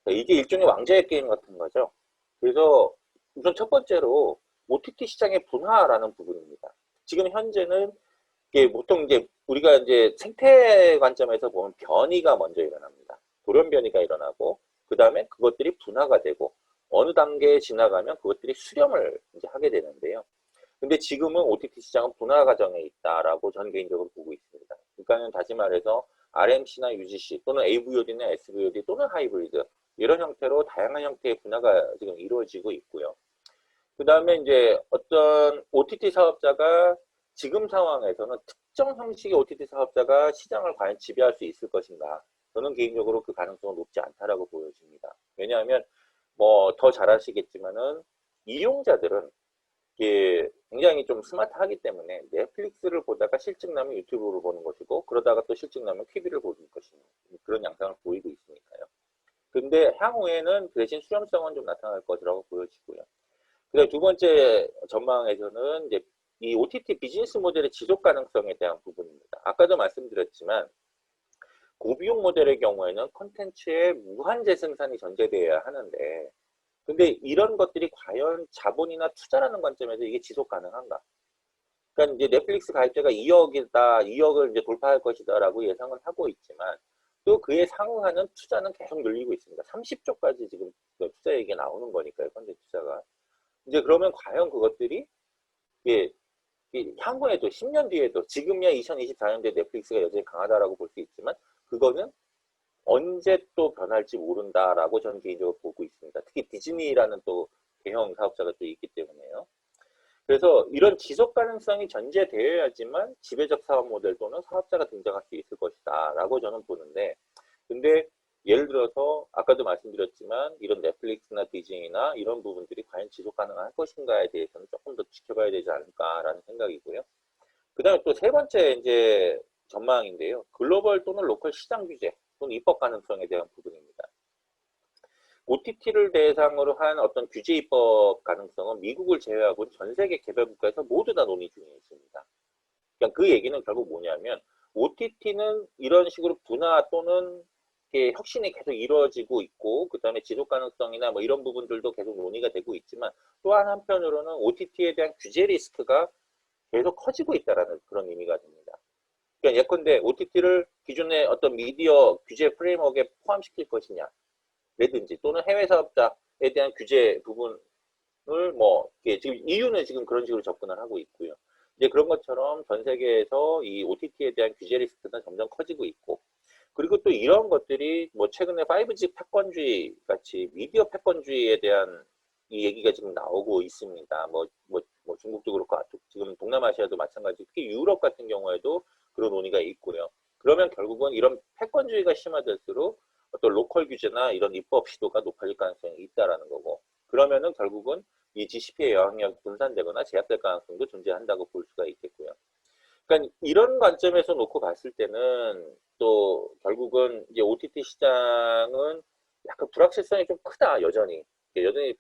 이게 일종의 왕자의 게임 같은 거죠. 그래서 우선 첫 번째로 OTT 시장의 분화라는 부분입니다. 지금 현재는 이게 보통 이제 우리가 이제 생태 관점에서 보면 변이가 먼저 일어납니다. 돌연 변이가 일어나고 그 다음에 그것들이 분화가 되고 어느 단계에 지나가면 그것들이 수렴을 이제 하게 되는데요. 근데 지금은 OTT 시장은 분화 과정에 있다라고 저는 개인적으로 보고 있습니다. 그러니까는 다시 말해서 RMC나 UGC 또는 AVOD나 SVOD 또는 하이브리드 이런 형태로 다양한 형태의 분화가 지금 이루어지고 있고요. 그 다음에 이제 어떤 OTT 사업자가 지금 상황에서는 특정 형식의 OTT 사업자가 시장을 과연 지배할 수 있을 것인가? 저는 개인적으로 그 가능성은 높지 않다라고 보여집니다. 왜냐하면 뭐 더 잘 아시겠지만은 이용자들은 이게 굉장히 좀 스마트하기 때문에 넷플릭스를 보다가 실증 나면 유튜브를 보는 것이고 그러다가 또 실증 나면 TV를 보는 것이고 그런 양상을 보이고 있으니까요. 근데 향후에는 그 대신 수렴성은 좀 나타날 것이라고 보여지고요. 그다음 두 번째 전망에서는 이제 이 OTT 비즈니스 모델의 지속 가능성에 대한 부분입니다. 아까도 말씀드렸지만 고비용 모델의 경우에는 콘텐츠의 무한 재생산이 전제되어야 하는데 근데 이런 것들이 과연 자본이나 투자라는 관점에서 이게 지속 가능한가? 그러니까 이제 넷플릭스 가입자가 2억이다, 2억을 이제 돌파할 것이다라고 예상을 하고 있지만 또 그에 상응하는 투자는 계속 늘리고 있습니다. 30조까지 지금 투자 얘기가 나오는 거니까요, 콘텐츠 투자가. 이제 그러면 과연 그것들이 예, 향후에도 10년 뒤에도 지금이야 2024년도에 넷플릭스가 여전히 강하다라고 볼 수 있지만 그거는 언제 또 변할지 모른다라고 저는 개인적으로 보고 있습니다. 특히 디즈니라는 또 대형 사업자가 또 있기 때문에요. 그래서 이런 지속 가능성이 전제되어야지만 지배적 사업 모델 또는 사업자가 등장할 수 있을 것이다 라고 저는 보는데 근데 예를 들어서 아까도 말씀드렸지만 이런 넷플릭스나 디즈니나 이런 부분들이 과연 지속 가능할 것인가에 대해서는 조금 더 지켜봐야 되지 않을까라는 생각이고요. 그 다음에 또 세 번째 이제 전망인데요. 글로벌 또는 로컬 시장 규제 또는 입법 가능성에 대한 부분입니다. OTT를 대상으로 한 어떤 규제 입법 가능성은 미국을 제외하고 전 세계 개별 국가에서 모두 다 논의 중에 있습니다. 그러니까 그 얘기는 결국 뭐냐면 OTT는 이런 식으로 분화 또는 혁신이 계속 이루어지고 있고 그 다음에 지속 가능성이나 뭐 이런 부분들도 계속 논의가 되고 있지만 또한 한편으로는 OTT에 대한 규제 리스크가 계속 커지고 있다는 그런 의미가 됩니다. 그러니까 예컨대 OTT를 기존의 어떤 미디어 규제 프레임워크에 포함시킬 것이냐 라든지 또는 해외 사업자에 대한 규제 부분을 뭐 지금 EU는 지금 그런 식으로 접근을 하고 있고요. 이제 그런 것처럼 전 세계에서 이 OTT에 대한 규제 리스크는 점점 커지고 있고 그리고 또 이런 것들이 뭐 최근에 5G 패권주의 같이 미디어 패권주의에 대한 이 얘기가 지금 나오고 있습니다. 뭐 중국도 그렇고 지금 동남아시아도 마찬가지 특히 유럽 같은 경우에도 그런 논의가 있고요. 그러면 결국은 이런 패권주의가 심화될수록 어떤 로컬 규제나 이런 입법 시도가 높아질 가능성이 있다라는 거고 그러면은 결국은 이 GCP의 영향력이 분산되거나 제약될 가능성도 존재한다고 볼 수가 있겠고요. 그러니까 이런 관점에서 놓고 봤을 때는 또 결국은 이제 OTT 시장은 약간 불확실성이 좀 크다 여전히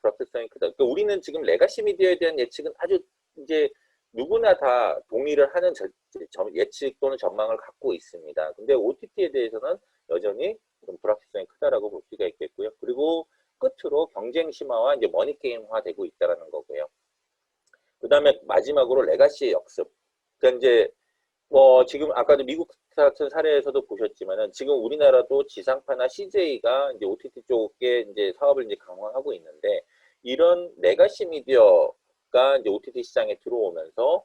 불확실성이 크다. 그러니까 우리는 지금 레가시 미디어에 대한 예측은 아주 이제 누구나 다 동의를 하는 예측 또는 전망을 갖고 있습니다. 근데 OTT에 대해서는 여전히 좀 불확실성이 크다라고 볼 수가 있겠고요. 그리고 끝으로 경쟁 심화와 이제 머니 게임화 되고 있다라는 거고요. 그 다음에 마지막으로 레가시의 역습. 그러니까 이제 뭐 지금 아까도 미국 같은 사례에서도 보셨지만은 지금 우리나라도 지상파나 CJ가 이제 OTT 쪽에 이제 사업을 이제 강화하고 있는데 이런 레가시 미디어가 이제 OTT 시장에 들어오면서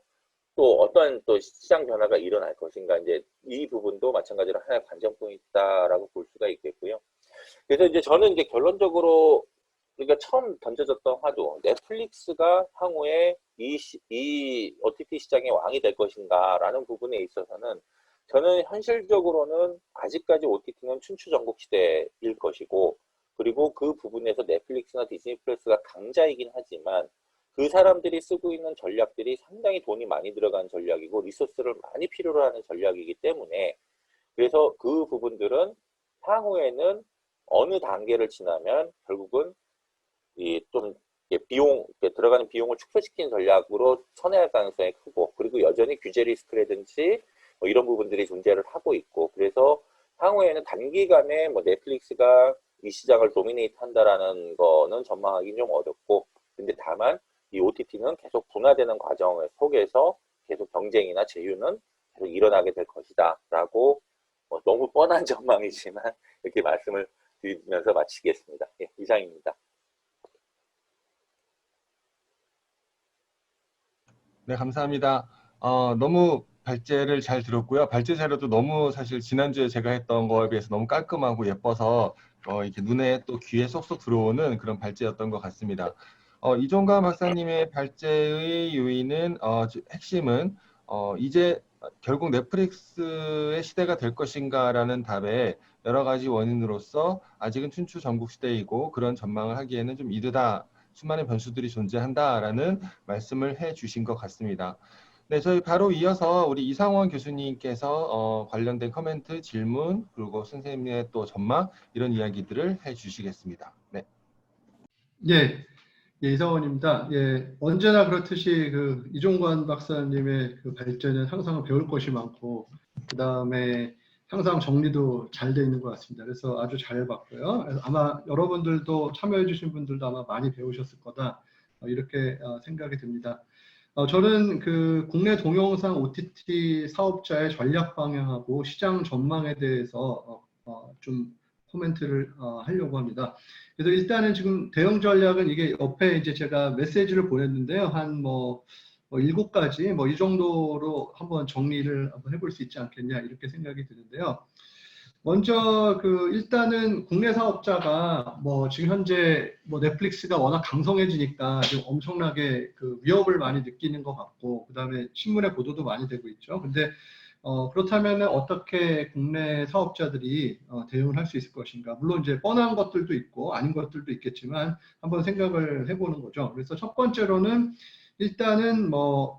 또 어떤 또 시장 변화가 일어날 것인가 이제 이 부분도 마찬가지로 하나의 관전 포인트다라고 볼 수가 있겠고요. 그래서 이제 저는 이제 결론적으로 그러니까 처음 던져졌던 화두 넷플릭스가 향후에 이 OTT 시장의 왕이 될 것인가라는 부분에 있어서는 저는 현실적으로는 아직까지 OTT는 춘추전국 시대일 것이고 그리고 그 부분에서 넷플릭스나 디즈니 플러스가 강자이긴 하지만 그 사람들이 쓰고 있는 전략들이 상당히 돈이 많이 들어간 전략이고 리소스를 많이 필요로 하는 전략이기 때문에 그래서 그 부분들은 향후에는 어느 단계를 지나면 결국은 좀 비용 들어가는 비용을 축소시킨 전략으로 선회할 가능성이 크고 그리고 여전히 규제 리스크라든지 뭐 이런 부분들이 존재를 하고 있고 그래서 향후에는 단기간에 뭐 넷플릭스가 이 시장을 도미네이트 한다라는 거는 전망하기 좀 어렵고 근데 다만 이 OTT는 계속 분화되는 과정 속에서 계속 경쟁이나 제휴는 계속 일어나게 될 것이다 라고 너무 뻔한 전망이지만 이렇게 말씀을 드리면서 마치겠습니다. 예, 이상입니다. 네, 감사합니다. 너무 발제를 잘 들었고요. 발제 자료도 너무 사실 지난주에 제가 했던 거에 비해서 너무 깔끔하고 예뻐서 이렇게 눈에 또 귀에 쏙쏙 들어오는 그런 발제였던 것 같습니다. 이종관 박사님의 발제의 요인은 핵심은 이제 결국 넷플릭스의 시대가 될 것인가라는 답에 여러 가지 원인으로서 아직은 춘추 전국 시대이고 그런 전망을 하기에는 좀 이르다. 수많은 변수들이 존재한다라는 말씀을 해주신 것 같습니다. 네, 저희 바로 이어서 우리 이상원 교수님께서 관련된 코멘트, 질문, 그리고 선생님의 또 전망 이런 이야기들을 해주시겠습니다. 네. 예, 예, 이상원입니다. 예, 언제나 그렇듯이 그 이종관 박사님의 그 발전은 항상 배울 것이 많고, 그 다음에 항상 정리도 잘 돼 있는 것 같습니다. 그래서 아주 잘 봤고요. 그래서 아마 여러분들도 참여해주신 분들도 아마 많이 배우셨을 거다 이렇게 생각이 듭니다. 저는 그 국내 동영상 OTT 사업자의 전략 방향하고 시장 전망에 대해서 좀 코멘트를 하려고 합니다. 그래서 일단은 지금 대응 전략은 이게 옆에 이제 제가 메시지를 보냈는데요. 한 7가지 이 정도로 한번 정리를 한번 해볼 수 있지 않겠냐 이렇게 생각이 드는데요. 먼저 일단은 국내 사업자가 지금 현재 넷플릭스가 워낙 강성해지니까 지금 엄청나게 그 위협을 많이 느끼는 것 같고, 그다음에 신문에 보도도 많이 되고 있죠. 근데 그렇다면 어떻게 국내 사업자들이 대응을 할 수 있을 것인가? 물론 이제 뻔한 것들도 있고 아닌 것들도 있겠지만 한번 생각을 해보는 거죠. 그래서 첫 번째로는 일단은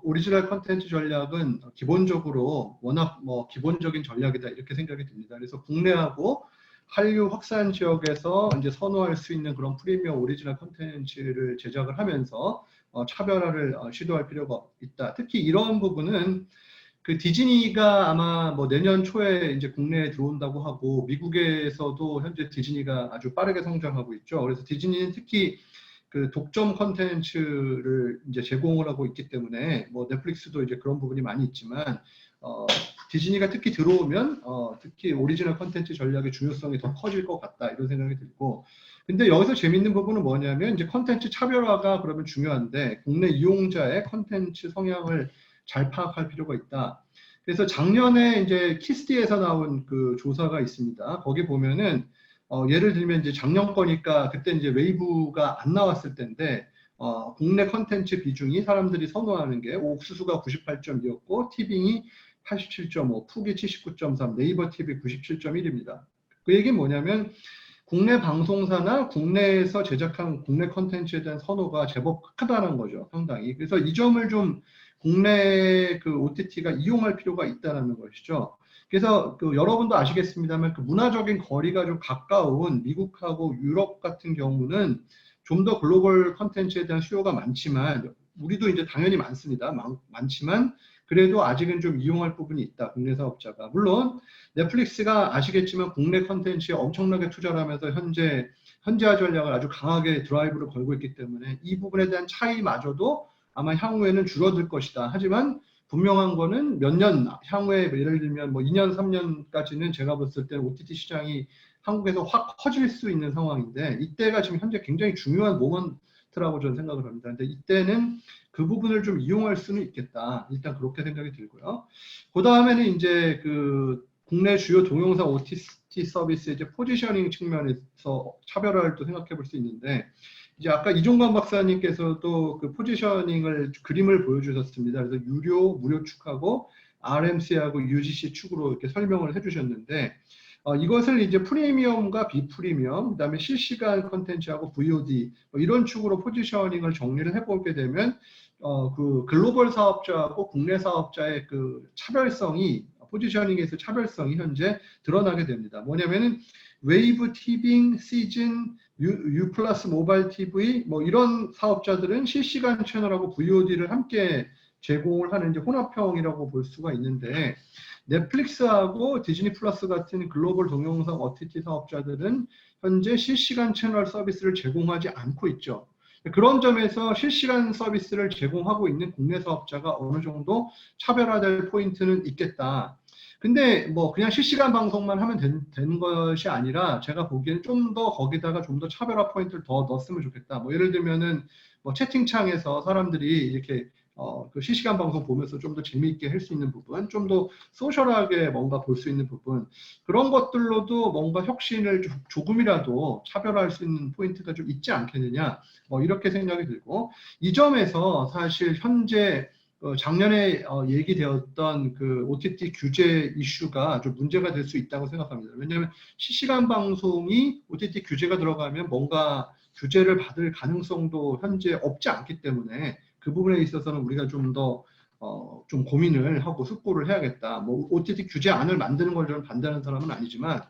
오리지널 컨텐츠 전략은 기본적으로 워낙 기본적인 전략이다 이렇게 생각이 듭니다. 그래서 국내하고 한류 확산 지역에서 이제 선호할 수 있는 그런 프리미엄 오리지널 컨텐츠를 제작을 하면서 차별화를 시도할 필요가 있다. 특히 이런 부분은 그 디즈니가 아마 내년 초에 이제 국내에 들어온다고 하고, 미국에서도 현재 디즈니가 아주 빠르게 성장하고 있죠. 그래서 디즈니는 특히 그 독점 컨텐츠를 이제 제공을 하고 있기 때문에 넷플릭스도 이제 그런 부분이 많이 있지만 디즈니가 특히 들어오면 특히 오리지널 컨텐츠 전략의 중요성이 더 커질 것 같다 이런 생각이 들고, 근데 여기서 재밌는 부분은 뭐냐면 이제 컨텐츠 차별화가 그러면 중요한데 국내 이용자의 컨텐츠 성향을 잘 파악할 필요가 있다. 그래서 작년에 이제 키스티에서 나온 그 조사가 있습니다. 거기 보면은 예를 들면 이제 작년 거니까 그때 이제 웨이브가 안 나왔을 때인데 국내 컨텐츠 비중이 사람들이 선호하는 게 옥수수가 98.2였고 티빙이 87.5, 푸기 79.3, 네이버 TV 97.1입니다. 그 얘기는 뭐냐면 국내 방송사나 국내에서 제작한 국내 컨텐츠에 대한 선호가 제법 크다는 거죠, 상당히. 그래서 이 점을 좀 국내 그 OTT가 이용할 필요가 있다는 것이죠. 그래서 여러분도 아시겠습니다만 그 문화적인 거리가 좀 가까운 미국하고 유럽 같은 경우는 좀 더 글로벌 컨텐츠에 대한 수요가 많지만, 우리도 이제 당연히 많습니다. 많지만 그래도 아직은 좀 이용할 부분이 있다, 국내 사업자가. 물론 넷플릭스가 아시겠지만 국내 컨텐츠에 엄청나게 투자를 하면서 현지화 전략을 아주 강하게 드라이브를 걸고 있기 때문에 이 부분에 대한 차이마저도 아마 향후에는 줄어들 것이다. 하지만 분명한 거는 몇 년 향후에 예를 들면 2년, 3년까지는 제가 봤을 때 OTT 시장이 한국에서 확 커질 수 있는 상황인데, 이때가 지금 현재 굉장히 중요한 모먼트라고 저는 생각을 합니다. 근데 이때는 그 부분을 좀 이용할 수는 있겠다. 일단 그렇게 생각이 들고요. 그 다음에는 이제 그 국내 주요 동영상 OTT 서비스의 이제 포지셔닝 측면에서 차별화를 또 생각해 볼 수 있는데, 이제 아까 이종관 박사님께서도 그 포지셔닝을 그림을 보여주셨습니다. 그래서 유료, 무료 축하고 RMC하고 UGC 축으로 이렇게 설명을 해주셨는데, 이것을 이제 프리미엄과 비프리미엄, 그다음에 실시간 컨텐츠하고 VOD 이런 축으로 포지셔닝을 정리를 해보게 되면 그 글로벌 사업자하고 국내 사업자의 그 차별성이, 포지셔닝에서 차별성이 현재 드러나게 됩니다. 뭐냐면은 웨이브 티빙, 시즌, U 플러스 모바일 TV 이런 사업자들은 실시간 채널하고 VOD를 함께 제공을 하는 이제 혼합형이라고 볼 수가 있는데, 넷플릭스하고 디즈니 플러스 같은 글로벌 동영상 OTT 사업자들은 현재 실시간 채널 서비스를 제공하지 않고 있죠. 그런 점에서 실시간 서비스를 제공하고 있는 국내 사업자가 어느 정도 차별화될 포인트는 있겠다. 근데 뭐 그냥 실시간 방송만 하면 되는 것이 아니라 제가 보기에는 좀 더 거기다가 좀 더 차별화 포인트를 더 넣었으면 좋겠다. 뭐 예를 들면은 뭐 채팅창에서 사람들이 이렇게 그 실시간 방송 보면서 좀 더 재미있게 할 수 있는 부분, 좀 더 소셜하게 뭔가 볼 수 있는 부분, 그런 것들로도 뭔가 혁신을 조금이라도 차별화할 수 있는 포인트가 좀 있지 않겠느냐, 뭐 이렇게 생각이 들고, 이 점에서 사실 현재 작년에 얘기되었던 그 OTT 규제 이슈가 좀 문제가 될 수 있다고 생각합니다. 왜냐하면 실시간 방송이 OTT 규제가 들어가면 뭔가 규제를 받을 가능성도 현재 없지 않기 때문에 그 부분에 있어서는 우리가 좀 더 좀 고민을 하고 숙고를 해야겠다. 뭐 OTT 규제안을 만드는 걸 저는 반대하는 사람은 아니지만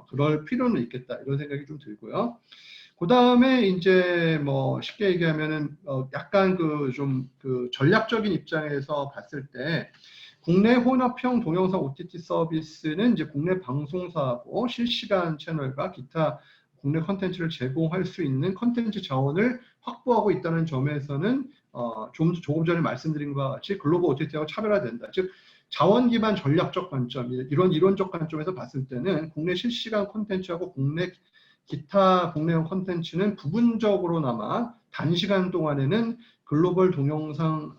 그럴 필요는 있겠다 이런 생각이 좀 들고요. 그 다음에 이제 뭐 쉽게 얘기하면은 약간 그 좀 그 전략적인 입장에서 봤을 때 국내 혼합형 동영상 OTT 서비스는 이제 국내 방송사하고 실시간 채널과 기타 국내 컨텐츠를 제공할 수 있는 컨텐츠 자원을 확보하고 있다는 점에서는 조금 전에 말씀드린 것과 같이 글로벌 OTT하고 차별화된다. 즉 자원 기반 전략적 관점, 이런 이론적 관점에서 봤을 때는 국내 실시간 콘텐츠하고 국내 기타 국내용 콘텐츠는 부분적으로나마 단시간 동안에는 글로벌 동영상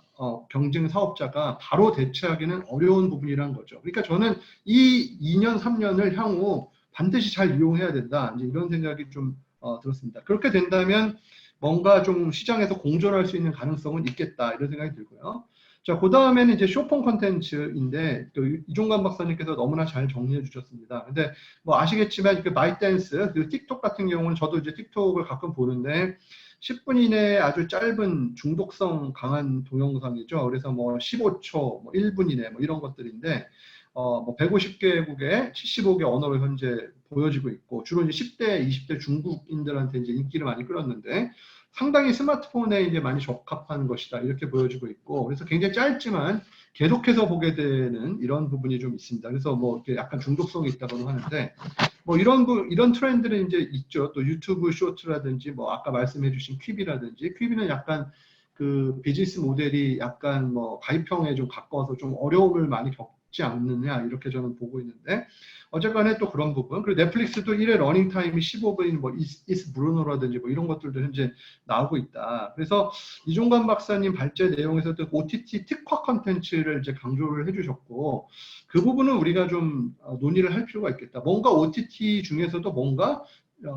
경쟁 사업자가 바로 대체하기는 어려운 부분이란 거죠. 그러니까 저는 이 2년, 3년을 향후 반드시 잘 이용해야 된다. 이제 이런 생각이 좀 들었습니다. 그렇게 된다면 뭔가 좀 시장에서 공존할 수 있는 가능성은 있겠다. 이런 생각이 들고요. 자, 그 다음에는 이제 쇼폼 컨텐츠인데 이종관 박사님께서 너무나 잘 정리해 주셨습니다. 근데 뭐 아시겠지만 그 마이댄스, 그 틱톡 같은 경우는 저도 이제 틱톡을 가끔 보는데 10분 이내에 아주 짧은 중독성 강한 동영상이죠. 그래서 뭐 15초, 뭐 1분 이내 뭐 이런 것들인데 뭐 150개국에 75개 언어로 현재 보여지고 있고 주로 이제 10대, 20대 중국인들한테 이제 인기를 많이 끌었는데 상당히 스마트폰에 이제 많이 적합한 것이다 이렇게 보여지고 있고 그래서 굉장히 짧지만 계속해서 보게 되는 이런 부분이 좀 있습니다. 그래서 뭐 이렇게 약간 중독성이 있다고는 하는데 뭐 이런 트렌드는 이제 있죠. 또 유튜브 쇼트라든지 뭐 아까 말씀해주신 퀴비라든지 퀴비는 약간 그 비즈니스 모델이 약간 뭐 가입형에 좀 가까워서 좀 어려움을 많이 겪지 않느냐 이렇게 저는 보고 있는데 어쨌거나 또 그런 부분 그리고 넷플릭스도 1회 러닝 타임이 15분인 뭐 이스 브루노라든지 뭐 이런 것들도 현재 나오고 있다. 그래서 이종관 박사님 발제 내용에서도 OTT 특화 컨텐츠를 이제 강조를 해주셨고 그 부분은 우리가 좀 논의를 할 필요가 있겠다. 뭔가 OTT 중에서도 뭔가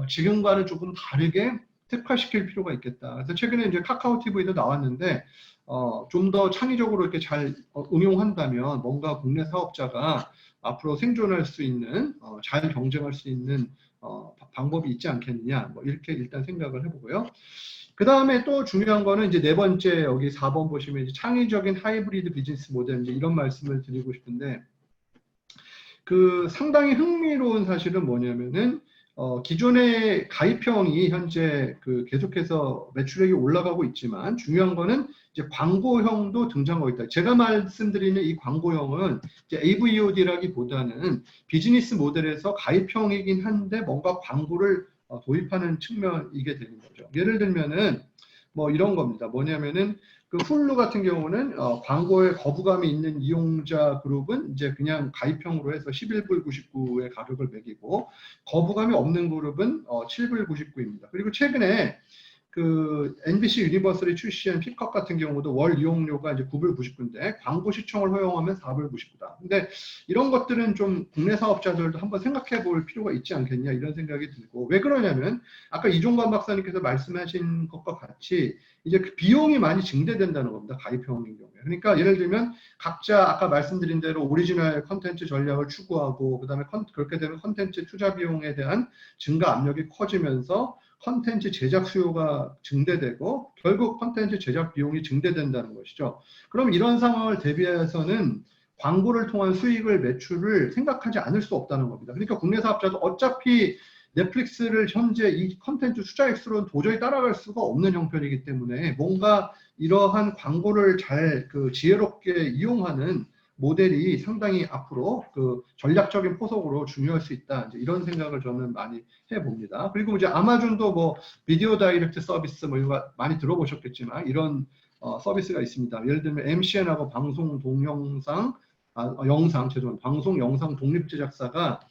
지금과는 조금 다르게 특화시킬 필요가 있겠다. 그래서 최근에 이제 카카오 TV도 나왔는데 좀 더 창의적으로 이렇게 잘 응용한다면 뭔가 국내 사업자가 앞으로 생존할 수 있는 잘 경쟁할 수 있는 방법이 있지 않겠느냐 뭐 이렇게 일단 생각을 해보고요. 그 다음에 또 중요한 거는 이제 네 번째 여기 4번 보시면 이제 창의적인 하이브리드 비즈니스 모델 이제 이런 말씀을 드리고 싶은데 그 상당히 흥미로운 사실은 뭐냐면은 기존의 가입형이 현재 그 계속해서 매출액이 올라가고 있지만 중요한 거는 이제 광고형도 등장하고 있다. 제가 말씀드리는 이 광고형은 이제 AVOD라기보다는 비즈니스 모델에서 가입형이긴 한데 뭔가 광고를 도입하는 측면이게 되는 거죠. 예를 들면은 뭐 이런 겁니다. 뭐냐면은 그 훌루 같은 경우는 광고에 거부감이 있는 이용자 그룹은 이제 그냥 가입형으로 해서 11불 99의 가격을 매기고 거부감이 없는 그룹은 7불 99입니다. 그리고 최근에 그 NBC 유니버설이 출시한 피컷 같은 경우도 월 이용료가 이제 9불 99인데 광고 시청을 허용하면 4불 99다. 근데 이런 것들은 좀 국내 사업자들도 한번 생각해 볼 필요가 있지 않겠냐 이런 생각이 들고 왜 그러냐면 아까 이종관 박사님께서 말씀하신 것과 같이 이제 그 비용이 많이 증대된다는 겁니다. 가입형인 경우에. 그러니까 예를 들면 각자 아까 말씀드린 대로 오리지널 컨텐츠 전략을 추구하고 그다음에 그렇게 되면 컨텐츠 투자 비용에 대한 증가 압력이 커지면서 컨텐츠 제작 수요가 증대되고 결국 컨텐츠 제작 비용이 증대된다는 것이죠. 그럼 이런 상황을 대비해서는 광고를 통한 수익을 매출을 생각하지 않을 수 없다는 겁니다. 그러니까 국내 사업자도 어차피 넷플릭스를 현재 이 컨텐츠 숫자 액수로는 도저히 따라갈 수가 없는 형편이기 때문에 뭔가 이러한 광고를 잘 그 지혜롭게 이용하는 모델이 상당히 앞으로 그 전략적인 포석으로 중요할 수 있다. 이제 이런 생각을 저는 많이 해봅니다. 그리고 이제 아마존도 뭐 비디오 다이렉트 서비스 뭐 이거 많이 들어보셨겠지만 이런 서비스가 있습니다. 예를 들면 MCN하고 방송 동영상 영상 죄송합니다. 방송 영상 독립 제작사가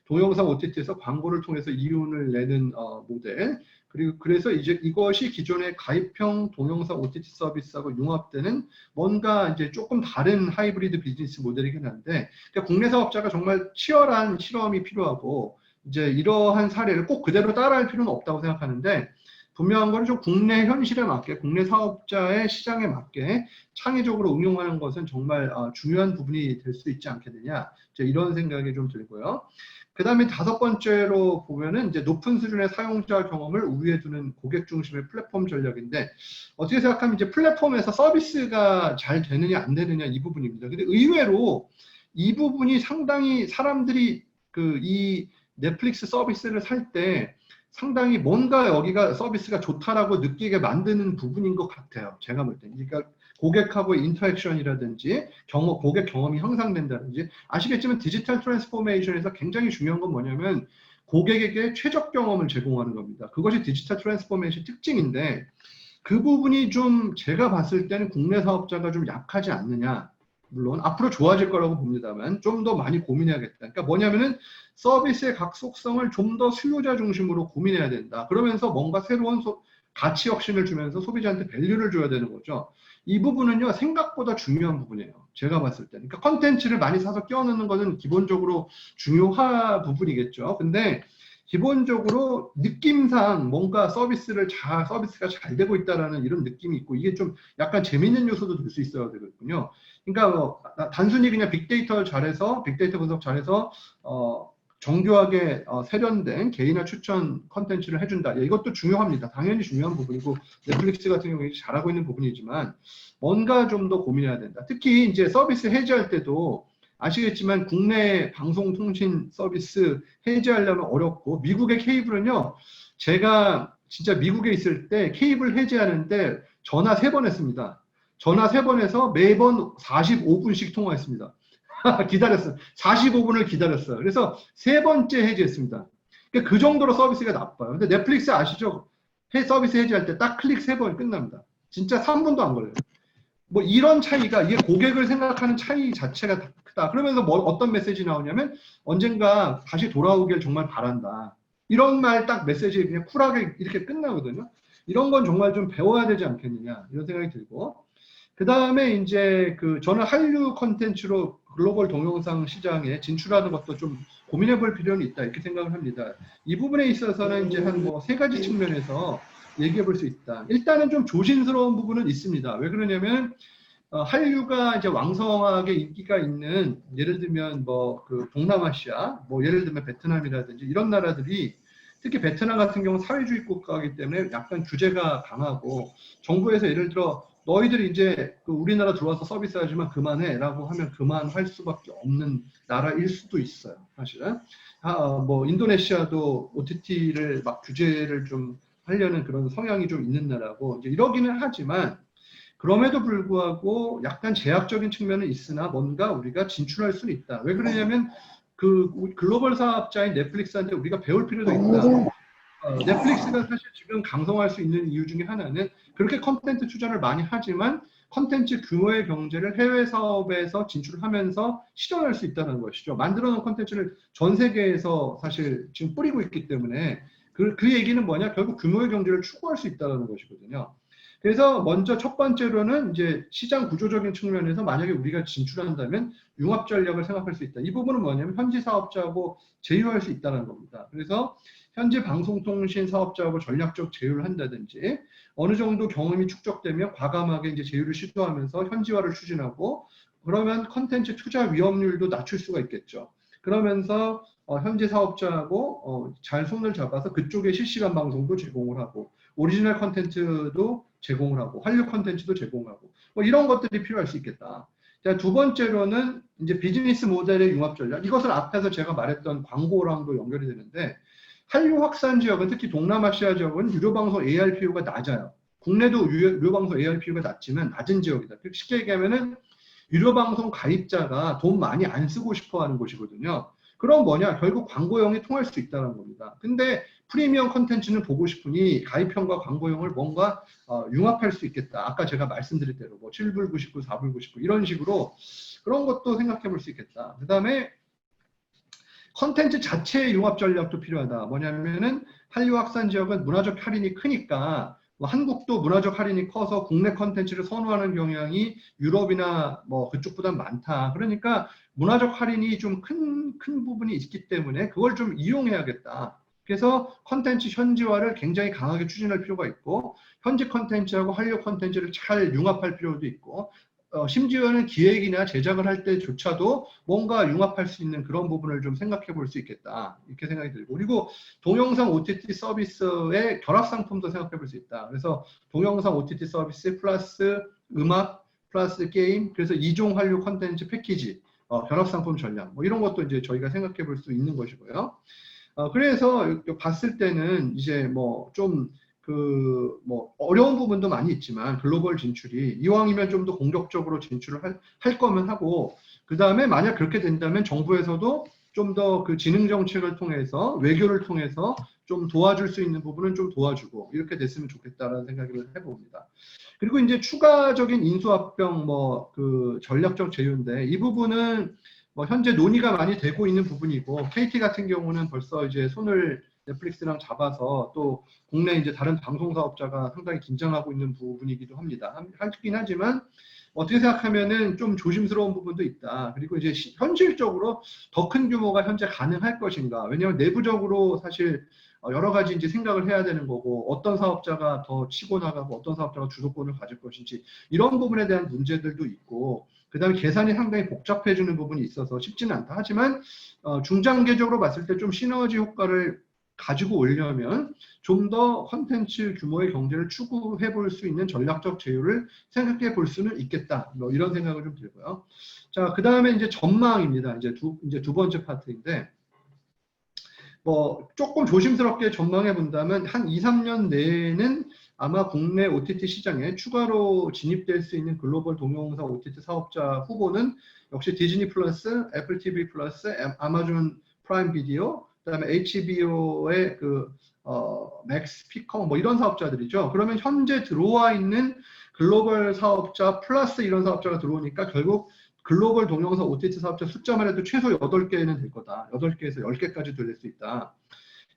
동영상 OTT에서 광고를 통해서 이윤을 내는 모델. 그리고 그래서 이제 이것이 기존의 가입형 동영상 OTT 서비스하고 융합되는 뭔가 이제 조금 다른 하이브리드 비즈니스 모델이긴 한데, 그러니까 국내 사업자가 정말 치열한 실험이 필요하고 이제 이러한 사례를 꼭 그대로 따라할 필요는 없다고 생각하는데, 분명한 건 좀 국내 현실에 맞게, 국내 사업자의 시장에 맞게 창의적으로 응용하는 것은 정말 중요한 부분이 될 수 있지 않겠느냐, 이제 이런 생각이 좀 들고요. 그 다음에 다섯 번째로 보면은 이제 높은 수준의 사용자 경험을 우위에 두는 고객 중심의 플랫폼 전략인데, 어떻게 생각하면 이제 플랫폼에서 서비스가 잘 되느냐 안 되느냐 이 부분입니다. 근데 의외로 이 부분이 상당히 사람들이 그 이 넷플릭스 서비스를 살 때 상당히 뭔가 여기가 서비스가 좋다라고 느끼게 만드는 부분인 것 같아요. 제가 볼 때. 그러니까 고객하고의 인터랙션이라든지 고객 경험이 향상된다든지, 아시겠지만 디지털 트랜스포메이션에서 굉장히 중요한 건 뭐냐면 고객에게 최적 경험을 제공하는 겁니다. 그것이 디지털 트랜스포메이션 특징인데, 그 부분이 좀 제가 봤을 때는 국내 사업자가 좀 약하지 않느냐. 물론 앞으로 좋아질 거라고 봅니다만 좀 더 많이 고민해야겠다. 그러니까 뭐냐면은 서비스의 각 속성을 좀 더 수요자 중심으로 고민해야 된다. 그러면서 뭔가 새로운 가치 혁신을 주면서 소비자한테 밸류를 줘야 되는 거죠. 이 부분은요, 생각보다 중요한 부분이에요. 제가 봤을 때. 그러니까 컨텐츠를 많이 사서 끼워넣는 것은 기본적으로 중요한 부분이겠죠. 근데 기본적으로 느낌상 뭔가 서비스가 잘 되고 있다라는 이런 느낌이 있고, 이게 좀 약간 재밌는 요소도 될 수 있어야 되거든요. 그러니까 단순히 그냥 빅데이터 분석 잘해서 정교하게 세련된 개인화 추천 컨텐츠를 해준다. 이것도 중요합니다. 당연히 중요한 부분이고 넷플릭스 같은 경우에 잘하고 있는 부분이지만 뭔가 좀 더 고민해야 된다. 특히 이제 서비스 해지할 때도 아시겠지만 국내 방송통신 서비스 해지하려면 어렵고, 미국의 케이블은요, 제가 진짜 미국에 있을 때 케이블 해지하는데 전화 3번 했습니다. 전화 3번 해서 매번 45분씩 통화했습니다. 기다렸어요. 45분을 기다렸어요. 그래서 3번째 해지했습니다. 그러니까 그 정도로 서비스가 나빠요. 근데 넷플릭스 아시죠? 서비스 해지할 때 딱 클릭 3번 끝납니다. 진짜 3분도 안 걸려요. 뭐 이런 차이가, 이게 고객을 생각하는 차이 자체가 크다. 그러면서 뭐 어떤 메시지 나오냐면 언젠가 다시 돌아오길 정말 바란다. 이런 말 딱 메시지 그냥 쿨하게 이렇게 끝나거든요. 이런 건 정말 좀 배워야 되지 않겠느냐 이런 생각이 들고, 그 다음에 이제 저는 한류 컨텐츠로 글로벌 동영상 시장에 진출하는 것도 좀 고민해 볼 필요는 있다 이렇게 생각을 합니다. 이 부분에 있어서는 이제 한 뭐 3가지 측면에서 얘기해 볼 수 있다. 일단은 좀 조심스러운 부분은 있습니다. 왜 그러냐면 한류가 이제 왕성하게 인기가 있는, 예를 들면 뭐 동남아시아, 뭐 예를 들면 베트남이라든지 이런 나라들이, 특히 베트남 같은 경우는 사회주의 국가이기 때문에 약간 규제가 강하고, 정부에서 예를 들어 너희들이 이제 우리나라 들어와서 서비스하지만 그만해라고 하면 그만할 수밖에 없는 나라일 수도 있어요. 사실은 뭐 인도네시아도 OTT를 막 규제를 좀 하려는 그런 성향이 좀 있는 나라고, 이제 이러기는 하지만 그럼에도 불구하고 약간 제약적인 측면은 있으나 뭔가 우리가 진출할 수는 있다. 왜 그러냐면 글로벌 사업자인 넷플릭스한테 우리가 배울 필요도 있다. 넷플릭스가 사실 지금 강성할 수 있는 이유 중에 하나는 그렇게 컨텐츠 투자를 많이 하지만 컨텐츠 규모의 경제를 해외 사업에서 진출하면서 실현할 수 있다는 것이죠. 만들어 놓은 컨텐츠를 전 세계에서 사실 지금 뿌리고 있기 때문에 그 얘기는 뭐냐, 결국 규모의 경제를 추구할 수 있다는 것이거든요. 그래서 먼저 첫 번째로는 이제 시장 구조적인 측면에서 만약에 우리가 진출한다면 융합 전략을 생각할 수 있다. 이 부분은 뭐냐면 현지 사업자하고 제휴할 수 있다는 겁니다. 그래서 현지 방송통신 사업자하고 전략적 제휴를 한다든지, 어느 정도 경험이 축적되면 과감하게 이제 제휴를 시도하면서 현지화를 추진하고, 그러면 컨텐츠 투자 위험률도 낮출 수가 있겠죠. 그러면서 현지 사업자하고 잘 손을 잡아서 그쪽에 실시간 방송도 제공을 하고, 오리지널 컨텐츠도 제공을 하고, 한류 컨텐츠도 제공하고, 뭐 이런 것들이 필요할 수 있겠다. 자, 두 번째로는 이제 비즈니스 모델의 융합 전략. 이것은 앞에서 제가 말했던 광고랑도 연결이 되는데, 한류 확산 지역은, 특히 동남아시아 지역은 유료방송 ARPU가 낮아요. 국내도 유료방송 ARPU가 낮지만 낮은 지역이다. 쉽게 얘기하면은 유료 방송 가입자가 돈 많이 안 쓰고 싶어 하는 곳이거든요. 그럼 뭐냐? 결국 광고형이 통할 수 있다는 겁니다. 근데 프리미엄 컨텐츠는 보고 싶으니 가입형과 광고형을 뭔가 융합할 수 있겠다. 아까 제가 말씀드린 대로 뭐 7불 99, 4불 99 이런 식으로 그런 것도 생각해 볼 수 있겠다. 그 다음에 컨텐츠 자체의 융합 전략도 필요하다. 뭐냐면은 한류 확산 지역은 문화적 할인이 크니까 뭐 한국도 문화적 할인이 커서 국내 컨텐츠를 선호하는 경향이 유럽이나 뭐 그쪽보다 많다. 그러니까 문화적 할인이 좀 큰 부분이 있기 때문에 그걸 좀 이용해야겠다. 그래서 컨텐츠 현지화를 굉장히 강하게 추진할 필요가 있고 현지 컨텐츠하고 한류 컨텐츠를 잘 융합할 필요도 있고 심지어는 기획이나 제작을 할 때조차도 뭔가 융합할 수 있는 그런 부분을 좀 생각해 볼 수 있겠다. 이렇게 생각이 들고. 그리고 동영상 OTT 서비스의 결합 상품도 생각해 볼 수 있다. 그래서 동영상 OTT 서비스 플러스 음악 플러스 게임, 그래서 이종 한류 콘텐츠 패키지, 결합 상품 전략, 뭐 이런 것도 이제 저희가 생각해 볼 수 있는 것이고요. 그래서 봤을 때는 이제 뭐 좀 뭐 어려운 부분도 많이 있지만 글로벌 진출이 이왕이면 좀 더 공격적으로 진출을 할 거면 하고, 그 다음에 만약 그렇게 된다면 정부에서도 좀 더 그 지능 정책을 통해서 외교를 통해서 좀 도와줄 수 있는 부분은 좀 도와주고 이렇게 됐으면 좋겠다라는 생각을 해봅니다. 그리고 이제 추가적인 인수합병 뭐 그 전략적 제휴인데 이 부분은 뭐 현재 논의가 많이 되고 있는 부분이고 KT 같은 경우는 벌써 이제 손을 넷플릭스랑 잡아서 또 국내 이제 다른 방송 사업자가 상당히 긴장하고 있는 부분이기도 합니다. 하긴 하지만 어떻게 생각하면은 좀 조심스러운 부분도 있다. 그리고 이제 현실적으로 더 큰 규모가 현재 가능할 것인가? 왜냐하면 내부적으로 사실 여러 가지 이제 생각을 해야 되는 거고 어떤 사업자가 더 치고 나가고 어떤 사업자가 주도권을 가질 것인지 이런 부분에 대한 문제들도 있고 그 다음에 계산이 상당히 복잡해지는 부분이 있어서 쉽지는 않다. 하지만 중장기적으로 봤을 때 좀 시너지 효과를 가지고 오려면 좀 더 컨텐츠 규모의 경제를 추구해 볼 수 있는 전략적 제휴를 생각해 볼 수는 있겠다. 뭐 이런 생각을 좀 들고요. 자, 그 다음에 이제 전망입니다. 이제 두 번째 파트인데 뭐 조금 조심스럽게 전망해 본다면 한 2, 3년 내에는 아마 국내 OTT 시장에 추가로 진입될 수 있는 글로벌 동영상 OTT 사업자 후보는 역시 디즈니 플러스, 애플 TV 플러스, 아마존 프라임 비디오, 그다음에 HBO의 맥스, 피커 뭐 이런 사업자들이죠. 그러면 현재 들어와 있는 글로벌 사업자 플러스 이런 사업자가 들어오니까 결국 글로벌 동영상 OTT 사업자 숫자만 해도 최소 8개는 될 거다. 8개에서 10개까지 될 수 있다.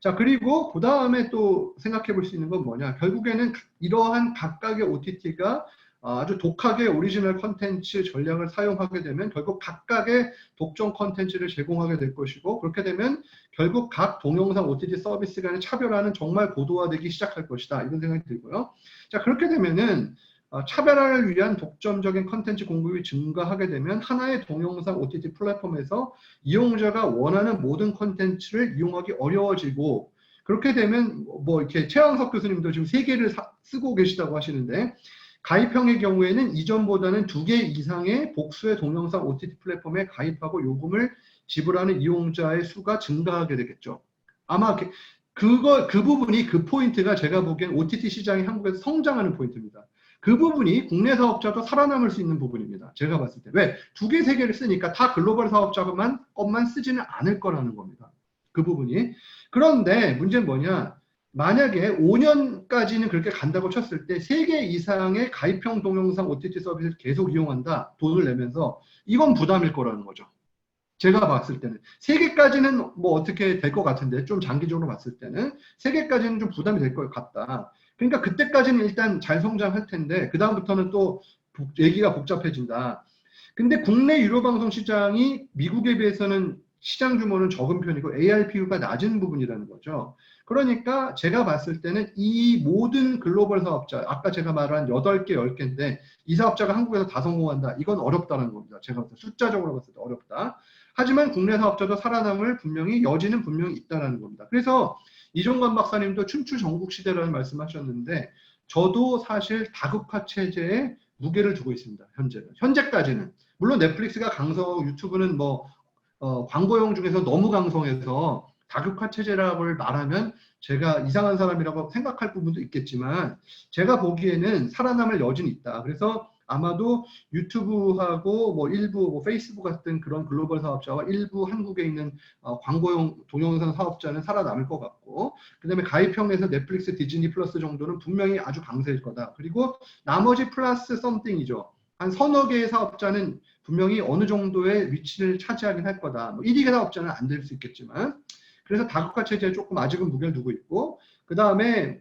자, 그리고 그 다음에 또 생각해 볼 수 있는 건 뭐냐. 결국에는 이러한 각각의 OTT가 아주 독하게 오리지널 컨텐츠 전략을 사용하게 되면 결국 각각의 독점 컨텐츠를 제공하게 될 것이고 그렇게 되면 결국 각 동영상 OTT 서비스 간의 차별화는 정말 고도화되기 시작할 것이다. 이런 생각이 들고요. 자, 그렇게 되면은 차별화를 위한 독점적인 컨텐츠 공급이 증가하게 되면 하나의 동영상 OTT 플랫폼에서 이용자가 원하는 모든 컨텐츠를 이용하기 어려워지고 그렇게 되면 뭐 이렇게 최양석 교수님도 지금 3개를 쓰고 계시다고 하시는데 가입형의 경우에는 이전보다는 2개 이상의 복수의 동영상 OTT 플랫폼에 가입하고 요금을 지불하는 이용자의 수가 증가하게 되겠죠. 아마 그 부분이 그 포인트가 제가 보기엔 OTT 시장이 한국에서 성장하는 포인트입니다. 그 부분이 국내 사업자도 살아남을 수 있는 부분입니다. 제가 봤을 때. 왜? 2개, 3개를 쓰니까 다 글로벌 사업자만 것만 쓰지는 않을 거라는 겁니다. 그 부분이. 그런데 문제는 뭐냐? 만약에 5년까지는 그렇게 간다고 쳤을 때 3개 이상의 가입형 동영상 OTT 서비스를 계속 이용한다. 돈을 내면서 이건 부담일 거라는 거죠. 제가 봤을 때는 3개까지는 뭐 어떻게 될 것 같은데 좀 장기적으로 봤을 때는 3개까지는 좀 부담이 될 것 같다. 그러니까 그때까지는 일단 잘 성장할 텐데 그 다음부터는 또 얘기가 복잡해진다. 근데 국내 유료 방송 시장이 미국에 비해서는 시장 규모는 적은 편이고 ARPU가 낮은 부분이라는 거죠. 그러니까 제가 봤을 때는 이 모든 글로벌 사업자, 아까 제가 말한 8개, 10개인데 이 사업자가 한국에서 다 성공한다. 이건 어렵다는 겁니다. 제가 봤을 때 숫자적으로 봤을 때 어렵다. 하지만 국내 사업자도 살아남을 여지는 분명히 있다는 겁니다. 그래서 이종관 박사님도 춘추 전국 시대라는 말씀하셨는데 저도 사실 다극화 체제에 무게를 두고 있습니다. 현재까지는. 물론 넷플릭스가 강성, 유튜브는 뭐 광고용 중에서 너무 강성해서 다극화 체제라고 말하면 제가 이상한 사람이라고 생각할 부분도 있겠지만 제가 보기에는 살아남을 여지는 있다. 그래서 아마도 유튜브하고 뭐 일부 뭐 페이스북 같은 그런 글로벌 사업자와 일부 한국에 있는 광고용 동영상 사업자는 살아남을 것 같고, 그다음에 가입형에서 넷플릭스, 디즈니 플러스 정도는 분명히 아주 강세일 거다. 그리고 나머지 플러스 썸띵이죠. 한 서너 개의 사업자는 분명히 어느 정도의 위치를 차지하긴 할 거다. 뭐 1위 사업자는 안 될 수 있겠지만, 그래서 다국가 체제에 조금 아직은 무게를 두고 있고, 그 다음에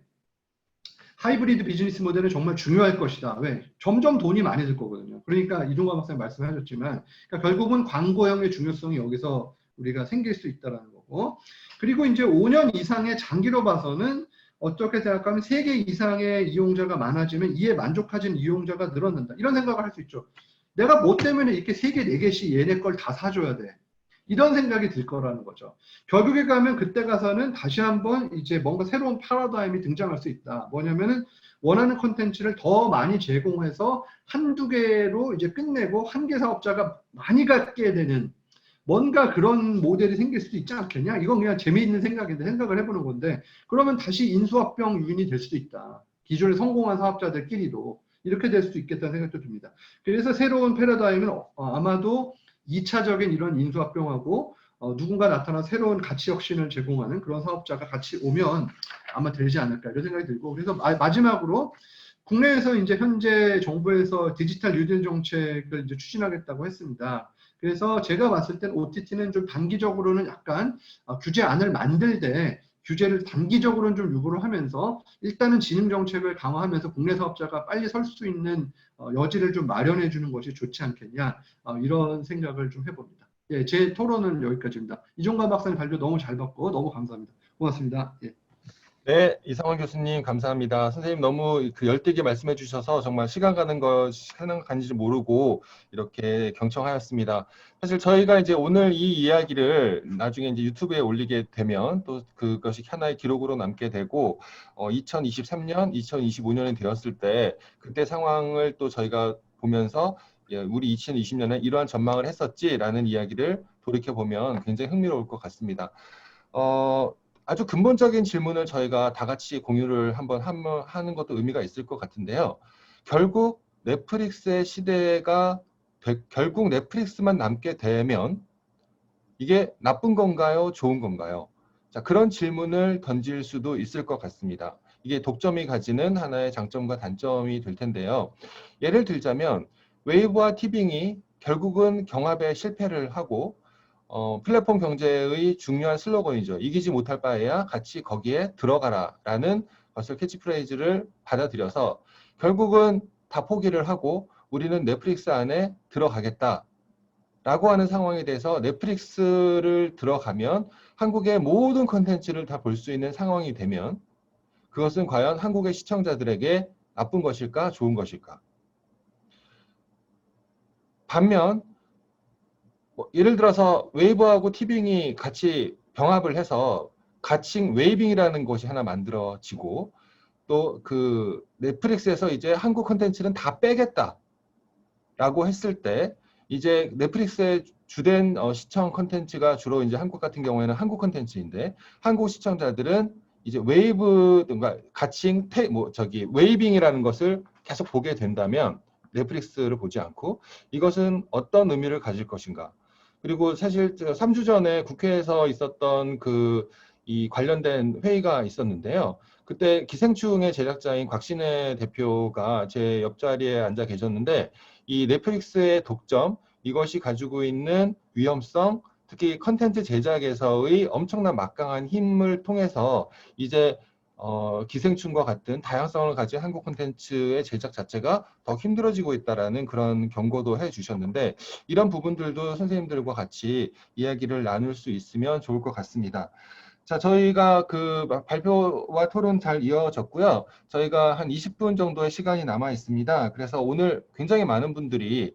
하이브리드 비즈니스 모델은 정말 중요할 것이다. 왜? 점점 돈이 많이 들 거거든요. 그러니까 이종관 박사님 말씀하셨지만, 그러니까 결국은 광고형의 중요성이 여기서 우리가 생길 수 있다라는 거고, 그리고 이제 5년 이상의 장기로 봐서는 어떻게 생각하면 3개 이상의 이용자가 많아지면 이에 만족하는 이용자가 늘어난다. 이런 생각을 할 수 있죠. 내가 뭐 때문에 이렇게 3개, 4개씩 얘네 걸 다 사줘야 돼. 이런 생각이 들 거라는 거죠. 결국에 가면 그때 가서는 다시 한번 이제 뭔가 새로운 패러다임이 등장할 수 있다. 뭐냐면은 원하는 콘텐츠를 더 많이 제공해서 한두 개로 이제 끝내고 한 개 사업자가 많이 갖게 되는 뭔가 그런 모델이 생길 수도 있지 않겠냐? 이건 그냥 재미있는 생각인데 생각을 해보는 건데, 그러면 다시 인수합병 유인이 될 수도 있다. 기존에 성공한 사업자들끼리도 이렇게 될 수도 있겠다는 생각도 듭니다. 그래서 새로운 패러다임은 아마도 2차적인 이런 인수합병하고 누군가 나타나 새로운 가치 혁신을 제공하는 그런 사업자가 같이 오면 아마 되지 않을까 이런 생각이 들고, 그래서 마지막으로 국내에서 이제 현재 정부에서 디지털 뉴딜 정책을 이제 추진하겠다고 했습니다. 그래서 제가 봤을 땐 OTT는 좀 단기적으로는 약간 규제안을 만들 때 규제를 단기적으로는 좀 유보를 하면서 일단은 진흥 정책을 강화하면서 국내 사업자가 빨리 설 수 있는 여지를 좀 마련해 주는 것이 좋지 않겠냐, 이런 생각을 좀 해봅니다. 예, 제 토론은 여기까지입니다. 이종관 박사님 발표 너무 잘 받고 너무 감사합니다. 고맙습니다. 예. 네, 이상원 교수님 감사합니다. 선생님 너무 그 열되게 말씀해 주셔서 정말 시간 가는 간지 모르고 이렇게 경청하였습니다. 사실 저희가 이제 오늘 이 이야기를 나중에 이제 유튜브에 올리게 되면 또 그것이 하나의 기록으로 남게 되고 2023년, 2025년이 되었을 때 그때 상황을 또 저희가 보면서 우리 2020년에 이러한 전망을 했었지라는 이야기를 돌이켜 보면 굉장히 흥미로울 것 같습니다. 아주 근본적인 질문을 저희가 다 같이 공유를 한번 하는 것도 의미가 있을 것 같은데요. 결국 넷플릭스의 시대가 결국 넷플릭스만 남게 되면 이게 나쁜 건가요? 좋은 건가요? 자, 그런 질문을 던질 수도 있을 것 같습니다. 이게 독점이 가지는 하나의 장점과 단점이 될 텐데요. 예를 들자면 웨이브와 티빙이 결국은 경합에 실패를 하고 플랫폼 경제의 중요한 슬로건이죠. 이기지 못할 바에야 같이 거기에 들어가라 라는 것을 캐치프레이즈를 받아들여서 결국은 다 포기를 하고 우리는 넷플릭스 안에 들어가겠다 라고 하는 상황에 대해서 넷플릭스를 들어가면 한국의 모든 콘텐츠를 다 볼 수 있는 상황이 되면 그것은 과연 한국의 시청자들에게 나쁜 것일까 좋은 것일까? 반면 예를 들어서 웨이브하고 티빙이 같이 병합을 해서 가칭 웨이빙이라는 것이 하나 만들어지고 또 그 넷플릭스에서 이제 한국 콘텐츠는 다 빼겠다라고 했을 때 이제 넷플릭스의 주된 시청 콘텐츠가 주로 이제 한국 같은 경우에는 한국 콘텐츠인데 한국 시청자들은 이제 웨이브 그러니까 가칭 웨이빙이라는 것을 계속 보게 된다면 넷플릭스를 보지 않고 이것은 어떤 의미를 가질 것인가? 그리고 사실 3주 전에 국회에서 있었던 이 관련된 회의가 있었는데요. 그때 기생충의 제작자인 곽신혜 대표가 제 옆자리에 앉아 계셨는데 이 넷플릭스의 독점, 이것이 가지고 있는 위험성, 특히 컨텐츠 제작에서의 엄청난 막강한 힘을 통해서 이제 기생충과 같은 다양성을 가진 한국 콘텐츠의 제작 자체가 더 힘들어지고 있다라는 그런 경고도 해주셨는데 이런 부분들도 선생님들과 같이 이야기를 나눌 수 있으면 좋을 것 같습니다. 자, 저희가 그 발표와 토론 잘 이어졌고요. 저희가 한 20분 정도의 시간이 남아 있습니다. 그래서 오늘 굉장히 많은 분들이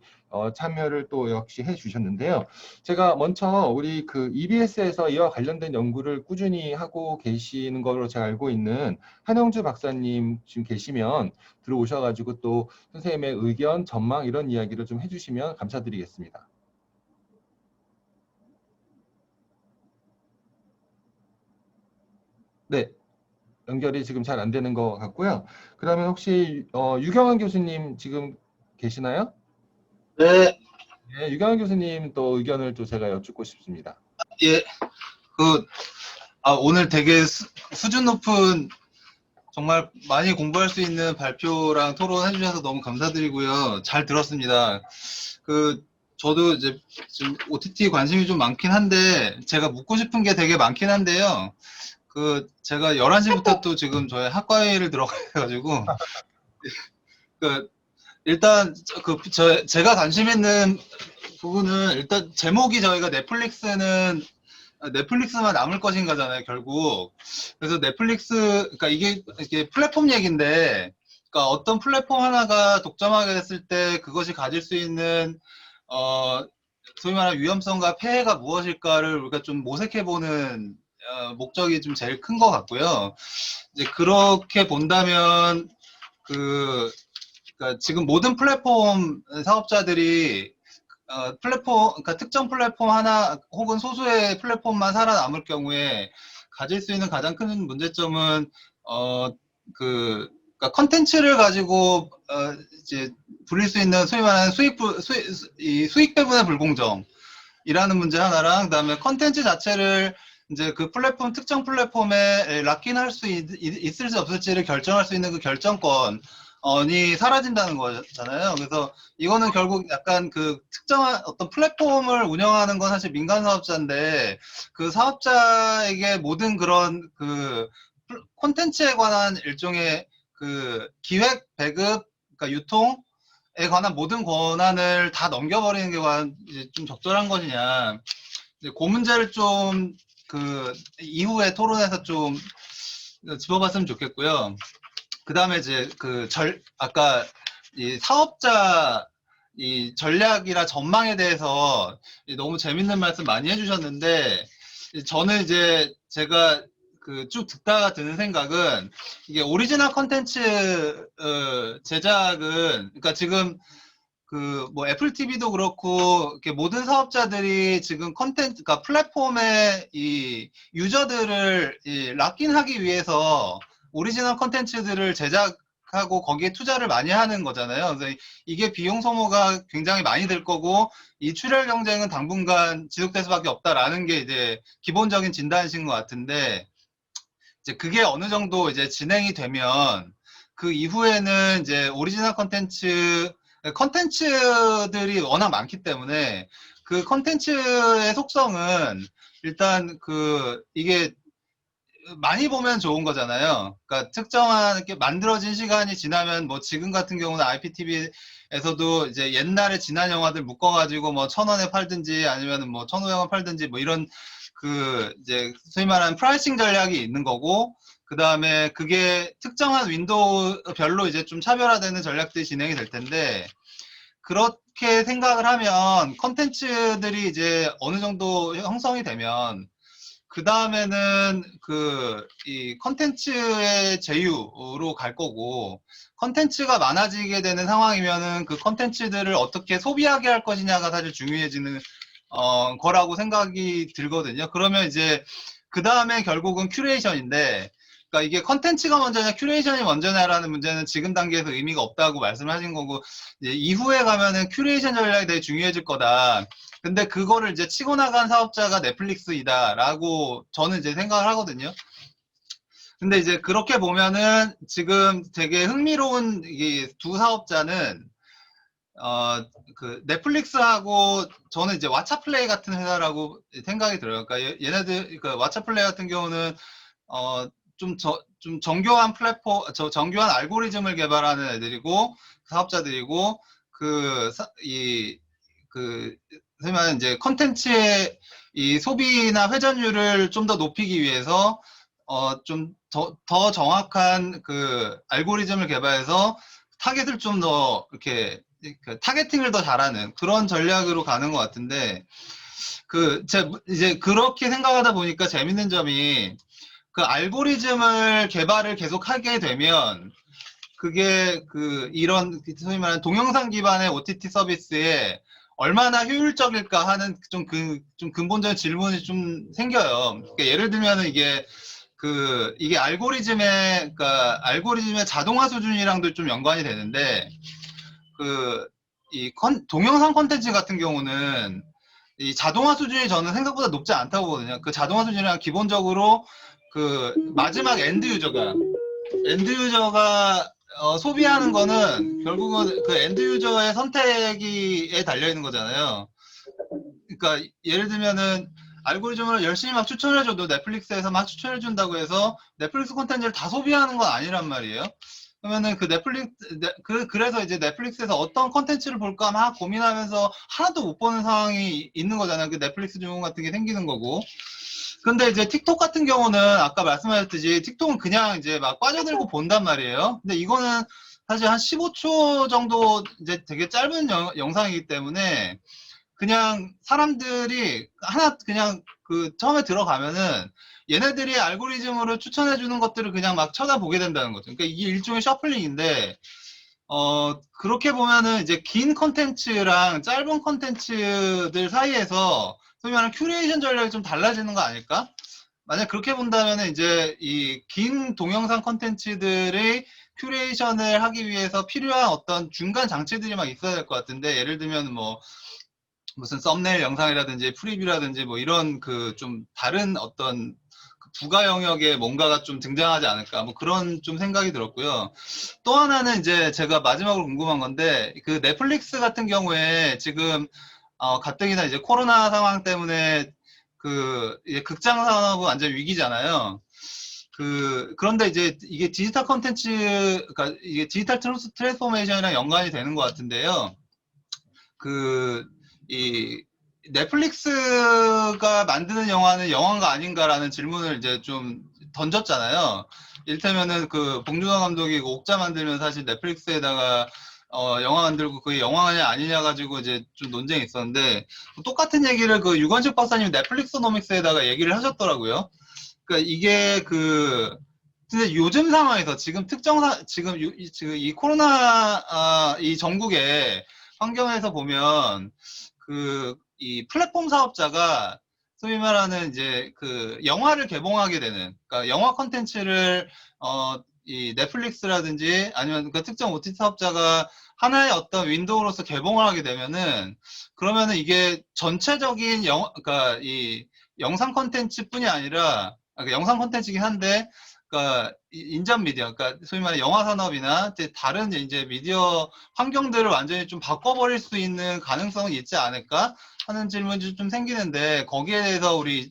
참여를 또 역시 해주셨는데요. 제가 먼저 우리 그 EBS에서 이와 관련된 연구를 꾸준히 하고 계시는 걸로 제가 알고 있는 한영주 박사님 지금 계시면 들어오셔가지고 또 선생님의 의견, 전망 이런 이야기를 좀 해주시면 감사드리겠습니다. 네. 연결이 지금 잘 안 되는 것 같고요. 그러면 혹시 유경환 교수님 지금 계시나요? 네, 네, 유경환 교수님 또 의견을 또 제가 여쭙고 싶습니다. 예, 그, 오늘 되게 수준 높은, 정말 많이 공부할 수 있는 발표랑 토론해 주셔서 너무 감사드리고요. 잘 들었습니다. 저도 이제 좀 OTT 관심이 좀 많긴 한데, 제가 묻고 싶은 게 되게 많긴 한데요. 제가 11시부터 또 지금 저희 학과회의를 들어가가지고, 일단, 제가 관심 있는 부분은 일단 제목이 저희가 넷플릭스만 남을 것인가잖아요, 결국. 그래서 그러니까 이게 플랫폼 얘기인데, 그러니까 어떤 플랫폼 하나가 독점하게 됐을 때 그것이 가질 수 있는, 소위 말하는 위험성과 폐해가 무엇일까를 우리가 좀 모색해보는, 목적이 좀 제일 큰 것 같고요. 이제 그렇게 본다면, 그러니까 지금 모든 플랫폼 사업자들이 그러니까 특정 플랫폼 하나 혹은 소수의 플랫폼만 살아남을 경우에 가질 수 있는 가장 큰 문제점은 그러니까 컨텐츠를 가지고 이제 부릴 수 있는 소위 말하는 수익 배분의 불공정이라는 문제 하나랑, 그다음에 컨텐츠 자체를 이제 그 특정 플랫폼에 락인할 수 있을지 없을지를 결정할 수 있는 그 결정권이 사라진다는 거잖아요. 그래서 이거는 결국 약간 특정한 어떤 플랫폼을 운영하는 건 사실 민간 사업자인데, 그 사업자에게 모든 그런 콘텐츠에 관한 일종의 기획, 배급, 그러니까 유통에 관한 모든 권한을 다 넘겨버리는 게 이제 좀 적절한 것이냐. 이제 그 문제를 좀 이후에 토론에서 좀 짚어봤으면 좋겠고요. 그 다음에 이제 아까 이 사업자 이 전략이라 전망에 대해서 너무 재밌는 말씀 많이 해주셨는데, 저는 이제 제가 쭉 듣다가 드는 생각은, 이게 오리지널 컨텐츠 제작은, 그러니까 지금 뭐 애플 TV도 그렇고 이렇게 모든 사업자들이 지금 그러니까 플랫폼의 이 유저들을 락인하기 위해서 오리지널 컨텐츠들을 제작하고 거기에 투자를 많이 하는 거잖아요. 그래서 이게 비용 소모가 굉장히 많이 들 거고, 이 출혈 경쟁은 당분간 지속될 수밖에 없다라는 게 이제 기본적인 진단이신 것 같은데, 이제 그게 어느 정도 이제 진행이 되면 그 이후에는 이제 오리지널 컨텐츠들이 워낙 많기 때문에 그 컨텐츠의 속성은 일단 이게 많이 보면 좋은 거잖아요. 그러니까 특정한 이렇게 만들어진 시간이 지나면, 뭐 지금 같은 경우는 IPTV에서도 이제 옛날에 지난 영화들 묶어가지고 뭐 1,000원에 팔든지 아니면 뭐 1,500원 팔든지 뭐 이런 이제 소위 말하는 프라이싱 전략이 있는 거고, 그 다음에 그게 특정한 윈도우별로 이제 좀 차별화되는 전략들이 진행이 될 텐데, 그렇게 생각을 하면 컨텐츠들이 이제 어느 정도 형성이 되면 그 다음에는 이 컨텐츠의 제휴로 갈 거고, 컨텐츠가 많아지게 되는 상황이면은 그 컨텐츠들을 어떻게 소비하게 할 것이냐가 사실 중요해지는 거라고 생각이 들거든요. 그러면 이제 그 다음에 결국은 큐레이션인데, 그러니까 이게 컨텐츠가 먼저냐 큐레이션이 먼저냐라는 문제는 지금 단계에서 의미가 없다고 말씀하신 거고, 이제 이후에 가면은 큐레이션 전략이 되게 중요해질 거다. 근데 그거를 이제 치고 나간 사업자가 넷플릭스이다라고 저는 이제 생각을 하거든요. 근데 이제 그렇게 보면은 지금 되게 흥미로운 이 두 사업자는 넷플릭스하고 저는 이제 왓챠플레이 같은 회사라고 생각이 들어요. 그러니까 얘네들 왓챠플레이 같은 경우는 좀 정교한 정교한 알고리즘을 개발하는 애들이고 사업자들이고, 소위 말하는 이제 컨텐츠의 이 소비나 회전율을 좀 더 높이기 위해서 좀 더 정확한 알고리즘을 개발해서 타겟을 좀 더 이렇게 타겟팅을 더 잘하는 그런 전략으로 가는 것 같은데, 이제 그렇게 생각하다 보니까 재밌는 점이, 알고리즘을 개발을 계속 하게 되면 그게 이런 소위 말하는 동영상 기반의 OTT 서비스에 얼마나 효율적일까 하는 좀 근본적인 질문이 좀 생겨요. 그러니까 예를 들면은 이게 알고리즘의 자동화 수준이랑도 좀 연관이 되는데, 동영상 콘텐츠 같은 경우는 이 자동화 수준이 저는 생각보다 높지 않다고 보거든요. 그 자동화 수준이랑 기본적으로 그 마지막 엔드 유저가 소비하는 거는 결국은 그 엔드 유저의 선택에 달려 있는 거잖아요. 그러니까 예를 들면은 알고리즘을 열심히 막 추천해줘도 넷플릭스에서 막 추천해준다고 해서 넷플릭스 콘텐츠를 다 소비하는 건 아니란 말이에요. 그러면은 그래서 이제 넷플릭스에서 어떤 콘텐츠를 볼까 막 고민하면서 하나도 못 보는 상황이 있는 거잖아요. 그 넷플릭스 증후군 같은 게 생기는 거고. 근데 이제 틱톡 같은 경우는 아까 말씀하셨듯이 틱톡은 그냥 이제 막 빠져들고 본단 말이에요. 근데 이거는 사실 한 15초 정도 이제 되게 짧은 영상이기 때문에 그냥 사람들이 그냥 처음에 들어가면은 얘네들이 알고리즘으로 추천해주는 것들을 그냥 막 쳐다보게 된다는 거죠. 그러니까 이게 일종의 셔플링인데, 그렇게 보면은 이제 긴 컨텐츠랑 짧은 컨텐츠들 사이에서 소위 말하는 큐레이션 전략이 좀 달라지는 거 아닐까? 만약 그렇게 본다면은 이제 이 긴 동영상 컨텐츠들의 큐레이션을 하기 위해서 필요한 어떤 중간 장치들이 막 있어야 될 것 같은데, 예를 들면 뭐 무슨 썸네일 영상이라든지 프리뷰라든지 뭐 이런 좀 다른 어떤 부가 영역에 뭔가가 좀 등장하지 않을까 뭐 그런 좀 생각이 들었고요. 또 하나는 이제 제가 마지막으로 궁금한 건데 그 넷플릭스 같은 경우에 지금 가뜩이나 이제 코로나 상황 때문에 이제 극장 산업은 완전 위기잖아요. 그런데 이제 이게 디지털 컨텐츠, 그러니까 이게 디지털 트랜스포메이션이랑 연관이 되는 것 같은데요. 이 넷플릭스가 만드는 영화는 영화인가 아닌가라는 질문을 이제 좀 던졌잖아요. 이를테면은 봉준호 감독이 옥자 만들면 사실 넷플릭스에다가 영화 만들고 그게 영화냐 아니냐 가지고 이제 좀 논쟁이 있었는데 똑같은 얘기를 유건식 박사님 넷플릭스노믹스에다가 얘기를 하셨더라고요. 그러니까 이게 근데 요즘 상황에서 지금 지금 이 코로나 이 전국에 환경에서 보면 이 플랫폼 사업자가 소위 말하는 이제 영화를 개봉하게 되는, 그러니까 영화 컨텐츠를 이 넷플릭스라든지 아니면 그 특정 OTT 사업자가 하나의 어떤 윈도우로서 개봉을 하게 되면은 그러면은 이게 전체적인 그러니까 이 영상 컨텐츠뿐이 아니라 영상 컨텐츠긴 한데 그러니까 인접 미디어, 그러니까 소위 말해 영화 산업이나 다른 이제 미디어 환경들을 완전히 좀 바꿔버릴 수 있는 가능성이 있지 않을까 하는 질문이 좀 생기는데 거기에 대해서 우리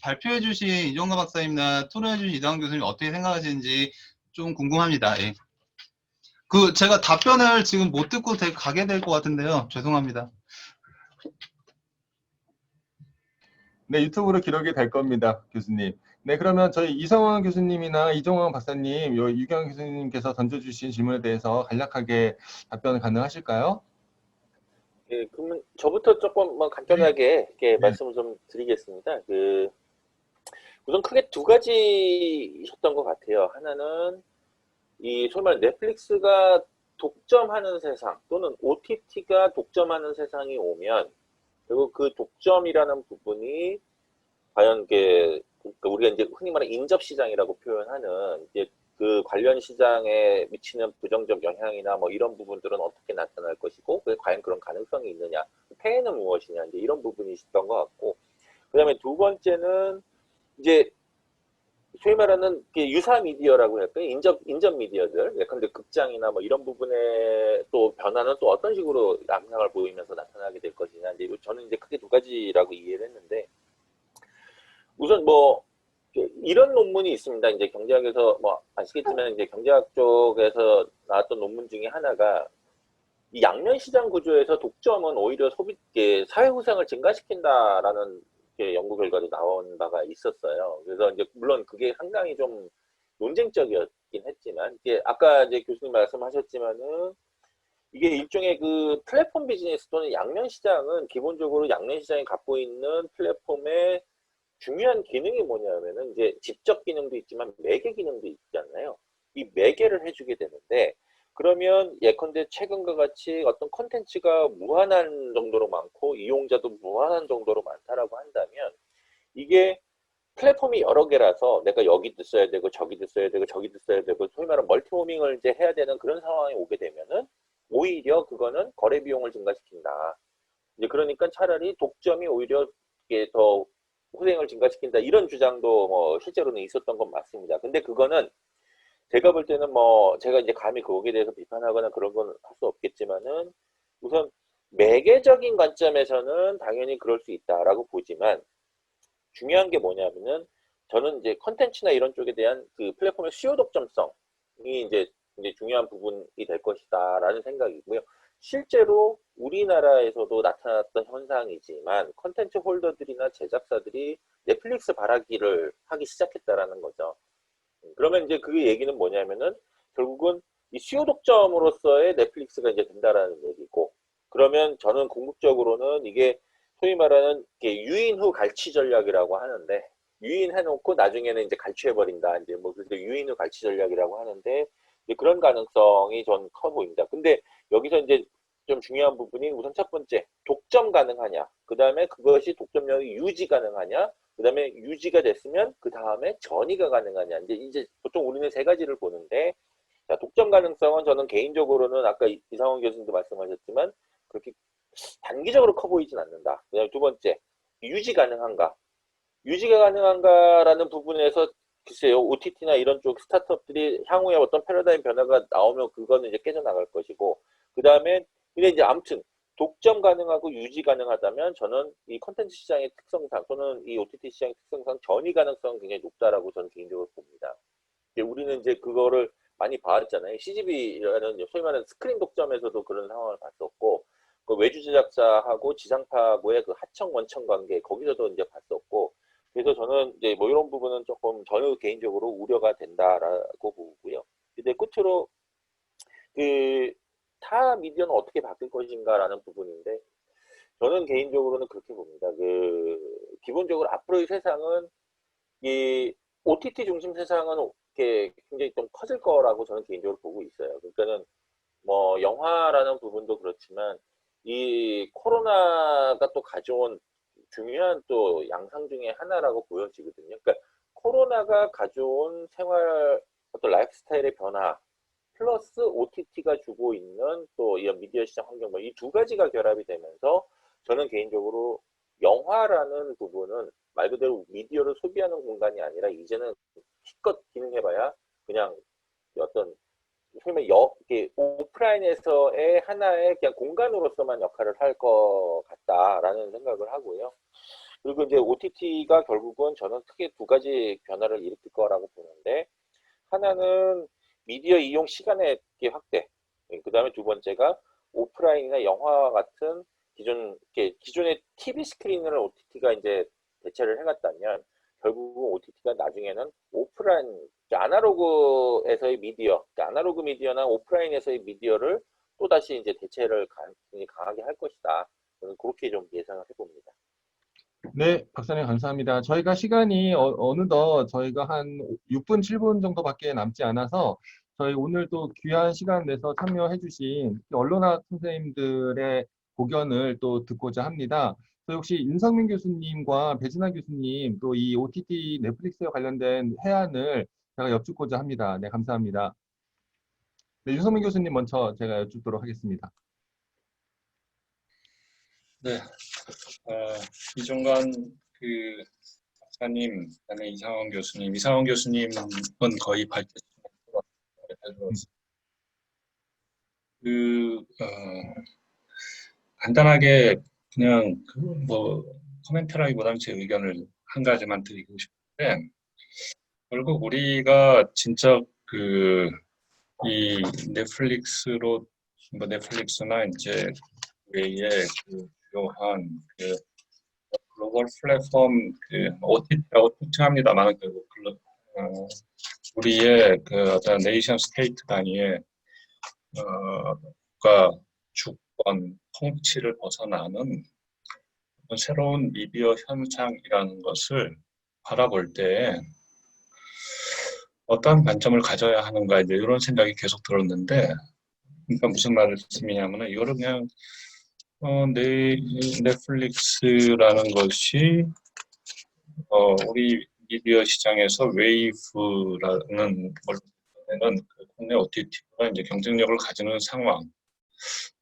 발표해주신 이종가 박사님이나 토론해주신 이다운 교수님 어떻게 생각하시는지 좀 궁금합니다. 예. 제가 답변을 지금 못 듣고 가게 될 것 같은데요. 죄송합니다. 네, 유튜브로 기록이 될 겁니다, 교수님. 네, 그러면 저희 이성원 교수님이나 이종원 박사님, 유경 교수님께서 던져주신 질문에 대해서 간략하게 답변 가능하실까요? 예, 그러면 저부터 조금 간단하게 이렇게 말씀을 좀 드리겠습니다. 우선 크게 두 가지셨던 것 같아요. 하나는 소위 말해 넷플릭스가 독점하는 세상 또는 OTT가 독점하는 세상이 오면 그리고 그 독점이라는 부분이 과연 우리가 이제 흔히 말하는 인접 시장이라고 표현하는 이제 그 관련 시장에 미치는 부정적 영향이나 뭐 이런 부분들은 어떻게 나타날 것이고 과연 그런 가능성이 있느냐, 폐해는 무엇이냐 이제 이런 부분이 있었던 것 같고, 그다음에 두 번째는 이제 소위 말하는 유사 미디어라고 할까요? 인접 미디어들, 예컨대 극장이나 뭐 이런 부분에 또 변화는 또 어떤 식으로 양상을 보이면서 나타나게 될 것이냐, 이제 저는 이제 크게 두 가지라고 이해를 했는데, 우선 이런 논문이 있습니다. 이제 경제학에서 아시겠지만 이제 경제학 쪽에서 나왔던 논문 중에 하나가 이 양면 시장 구조에서 독점은 오히려 사회 후생을 증가시킨다라는 연구 결과도 나온 바가 있었어요. 그래서 이제 물론 그게 상당히 좀 논쟁적이었긴 했지만 이게 아까 이제 교수님 말씀하셨지만은 이게 일종의 플랫폼 비즈니스 또는 양면 시장은 기본적으로 양면 시장이 갖고 있는 플랫폼의 중요한 기능이 뭐냐면은 이제 직접 기능도 있지만 매개 기능도 있지 않나요? 이 매개를 해주게 되는데, 그러면 예컨대 최근과 같이 어떤 콘텐츠가 무한한 정도로 많고 이용자도 무한한 정도로 많다라고 한다면 이게 플랫폼이 여러 개라서 내가 여기도 써야 되고 저기도 써야 되고 저기도 써야 되고 소위 말하는 멀티호밍을 이제 해야 되는 그런 상황이 오게 되면은 오히려 그거는 거래 비용을 증가시킨다. 이제 그러니까 차라리 독점이 오히려 이게 더 호갱을 증가시킨다. 이런 주장도 뭐 실제로는 있었던 건 맞습니다. 근데 그거는 제가 볼 때는 뭐 제가 이제 감히 거기에 대해서 비판하거나 그런 건 할 수 없겠지만은 우선 매개적인 관점에서는 당연히 그럴 수 있다라고 보지만 중요한 게 뭐냐면은 저는 이제 컨텐츠나 이런 쪽에 대한 그 플랫폼의 수요 독점성이 이제 중요한 부분이 될 것이다라는 생각이고요. 실제로 우리나라에서도 나타났던 현상이지만 컨텐츠 홀더들이나 제작사들이 넷플릭스 바라기를 하기 시작했다라는 거죠. 그러면 이제 그 얘기는 뭐냐면은 결국은 이 수요 독점으로서의 넷플릭스가 이제 된다라는 얘기고, 그러면 저는 궁극적으로는 이게 소위 말하는 유인 후 갈취 전략이라고 하는데, 유인해놓고 나중에는 이제 갈취해버린다. 이제 뭐 그래서 유인 후 갈취 전략이라고 하는데, 이제 그런 가능성이 전 커 보입니다. 근데 여기서 이제 좀 중요한 부분이 우선 첫 번째, 독점 가능하냐. 그 다음에 그것이 독점력이 유지 가능하냐. 그 다음에 유지가 됐으면 그 다음에 전이가 가능하냐. 이제 보통 우리는 세 가지를 보는데, 자, 독점 가능성은 저는 개인적으로는 아까 이상원 교수님도 말씀하셨지만 그렇게 단기적으로 커 보이진 않는다. 그다음에 두 번째, 유지 가능한가? 유지가 가능한가라는 부분에서 글쎄요, OTT나 이런 쪽 스타트업들이 향후에 어떤 패러다임 변화가 나오면 그거는 이제 깨져나갈 것이고, 그 다음에 근데 이제 아무튼 독점 가능하고 유지 가능하다면 저는 이 컨텐츠 시장의 특성상 또는 이 OTT 시장의 특성상 전이 가능성은 굉장히 높다라고 저는 개인적으로 봅니다. 우리는 이제 그거를 많이 봐왔잖아요. CGV라는 소위 말하는 스크린 독점에서도 그런 상황을 봤었고, 그 외주 제작사하고 지상파하고의 그 하청 원청 관계 거기서도 이제 봤었고, 그래서 저는 이제 뭐 이런 부분은 조금 저는 개인적으로 우려가 된다라고 보고요. 근데 끝으로 그 타 미디어는 어떻게 바뀔 것인가라는 부분인데, 저는 개인적으로는 그렇게 봅니다. 그 기본적으로 앞으로의 세상은 이 OTT 중심 세상은 이렇게 굉장히 좀 커질 거라고 저는 개인적으로 보고 있어요. 그러니까는 뭐 영화라는 부분도 그렇지만 이 코로나가 또 가져온 중요한 또 양상 중에 하나라고 보여지거든요. 그러니까 코로나가 가져온 생활 어떤 라이프 스타일의 변화 플러스 OTT가 주고 있는 또 이런 미디어 시장 환경 이 두 가지가 결합이 되면서 저는 개인적으로 영화라는 부분은 말 그대로 미디어를 소비하는 공간이 아니라 이제는 기껏 기능해봐야 그냥 어떤 소위 이렇게 오프라인에서의 하나의 그냥 공간으로서만 역할을 할 것 같다라는 생각을 하고요. 그리고 이제 OTT가 결국은 저는 크게 두 가지 변화를 일으킬 거라고 보는데, 하나는 미디어 이용 시간의 확대, 그 다음에 두 번째가 오프라인이나 영화와 같은 기존의 TV 스크린을 OTT가 이제 대체를 해갔다면 결국은 OTT가 나중에는 오프라인, 아날로그에서의 미디어, 아날로그 미디어나 오프라인에서의 미디어를 또다시 이제 대체를 강하게 할 것이다. 저는 그렇게 좀 예상을 해봅니다. 네, 박사님 감사합니다. 저희가 시간이 어느덧 저희가 한 6분, 7분 정도밖에 남지 않아서 저희 오늘도 귀한 시간 내서 참여해주신 언론학 선생님들의 고견을 또 듣고자 합니다. 또 혹시 윤성민 교수님과 배진아 교수님 또 이 OTT 넷플릭스에 관련된 해안을 제가 여쭙고자 합니다. 네, 감사합니다. 네, 윤성민 교수님 먼저 제가 여쭙도록 하겠습니다. 네, 이종관 그 박사님, 그다음에 이상원 교수님은 거의 발표했습니다. 간단하게 그냥 뭐 코멘트라기보다는 제 의견을 한 가지만 드리고 싶은데, 결국 우리가 진짜 이 넷플릭스로 뭐 넷플릭스나 이제 외에 주요한 글로벌 플랫폼 OTT라고 특징합니다만 우리의 어떤 네이션 스테이트 단위의 가 주권 통치를 벗어나는 새로운 미디어 현상이라는 것을 바라볼 때 어떤 관점을 가져야 하는가 이제 이런 생각이 계속 들었는데, 그러니까 무슨 말씀이냐면은 이거를 그냥 넷플릭스라는 것이 우리 미디어 시장에서 웨이브라는 걸로 되는 국내 OTT가 이제 경쟁력을 가지는 상황,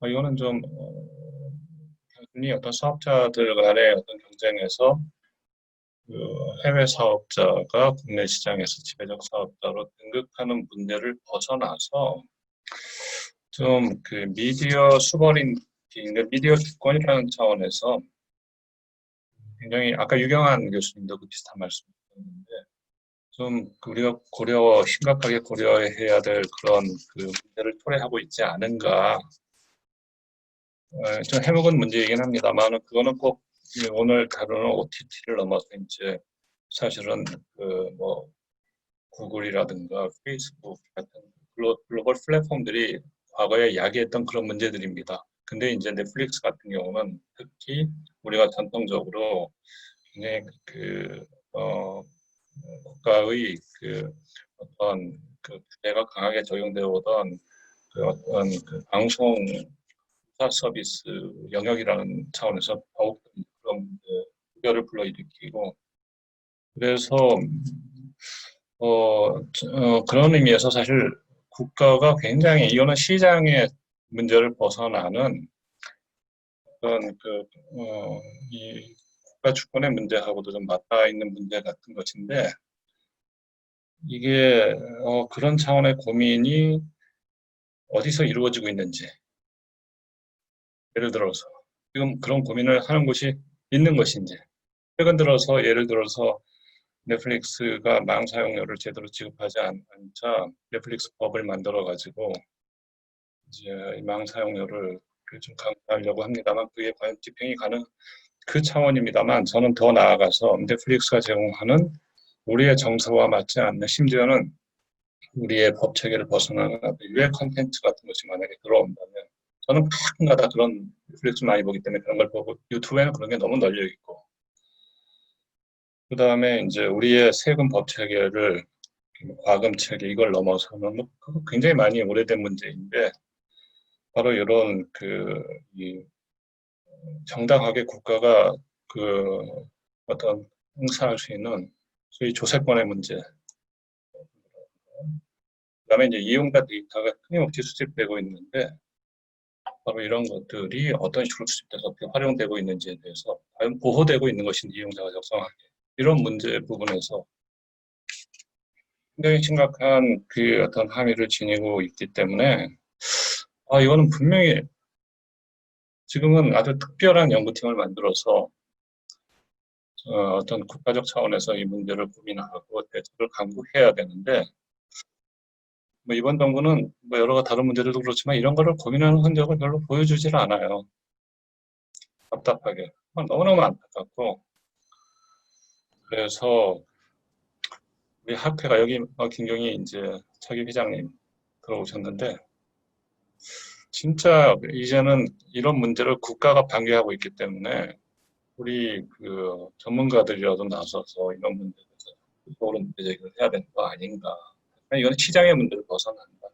이거는 좀 단순히 어떤 사업자들 간의 어떤 경쟁에서 그 해외 사업자가 국내 시장에서 지배적 사업자로 등극하는 문제를 벗어나서 좀 그 미디어 수버린티, 미디어 주권이라는 차원에서 굉장히 아까 유경환 교수님도 그 비슷한 말씀하셨는데 좀 우리가 심각하게 고려해야 될 그런 그 문제를 토래하고 있지 않은가. 좀 해먹은 문제이긴 합니다만 그거는 꼭 오늘 다루는 OTT를 넘어서 이제 사실은 그 뭐 구글이라든가 페이스북 같은 글로벌 플랫폼들이 과거에 야기했던 그런 문제들입니다. 근데 이제 넷플릭스 같은 경우는 특히 우리가 전통적으로 굉장히 국가의 그 어떤 그 규제가 강하게 적용되어 오던 그 어떤 그 방송 서비스 영역이라는 차원에서 더욱 그런 우려를 불러일으키고 그래서 그런 의미에서 사실 국가가 굉장히 이거는 시장의 문제를 벗어나는 어떤 이 국가 주권의 문제하고도 좀 맞닿아 있는 문제 같은 것인데 이게 그런 차원의 고민이 어디서 이루어지고 있는지 예를 들어서 지금 그런 고민을 하는 곳이 있는 것인지 최근 들어서 예를 들어서 넷플릭스가 망 사용료를 제대로 지급하지 않자 넷플릭스 법을 만들어 가지고 이제 망 사용료를 좀 강화하려고 합니다만 그게 과연 집행이 가능 그 차원입니다만 저는 더 나아가서 넷플릭스가 제공하는 우리의 정서와 맞지 않는 심지어는 우리의 법 체계를 벗어나는 유해 콘텐츠 같은 것이 만약에 들어온다면 저는 가끔가다 그런 넷플릭스 많이 보기 때문에 그런 걸 보고 유튜브에는 그런 게 너무 널려 있고 그 다음에 이제 우리의 세금 법 체계를 과금 체계 이걸 넘어서는 그거 굉장히 많이 오래된 문제인데 바로 이런 이 정당하게 국가가 어떤 행사할 수 있는 소위 조세권의 문제 그다음에 이제 이용자 데이터가 끊임없이 수집되고 있는데 바로 이런 것들이 어떤 식으로 수집돼서 어떻게 활용되고 있는지에 대해서 과연 보호되고 있는 것인지 이용자가 적성하게 이런 문제 부분에서 굉장히 심각한 그 어떤 함의를 지니고 있기 때문에 이거는 분명히 지금은 아주 특별한 연구팀을 만들어서 어떤 국가적 차원에서 이 문제를 고민하고 대책을 강구해야 되는데 뭐 이번 정부는 뭐 여러 다른 문제들도 그렇지만 이런 거를 고민하는 흔적을 별로 보여주질 않아요. 답답하게 너무너무 안타깝고 그래서 우리 학회가 여기 김경희 이제 차기 회장님 들어오셨는데 진짜 이제는 이런 문제를 국가가 방기하고 있기 때문에 우리 그 전문가들이라도 나서서 이런 문제에 대해서 옳은 문제 제기를 해야 되는 거 아닌가. 이건 시장의 문제를 벗어난다.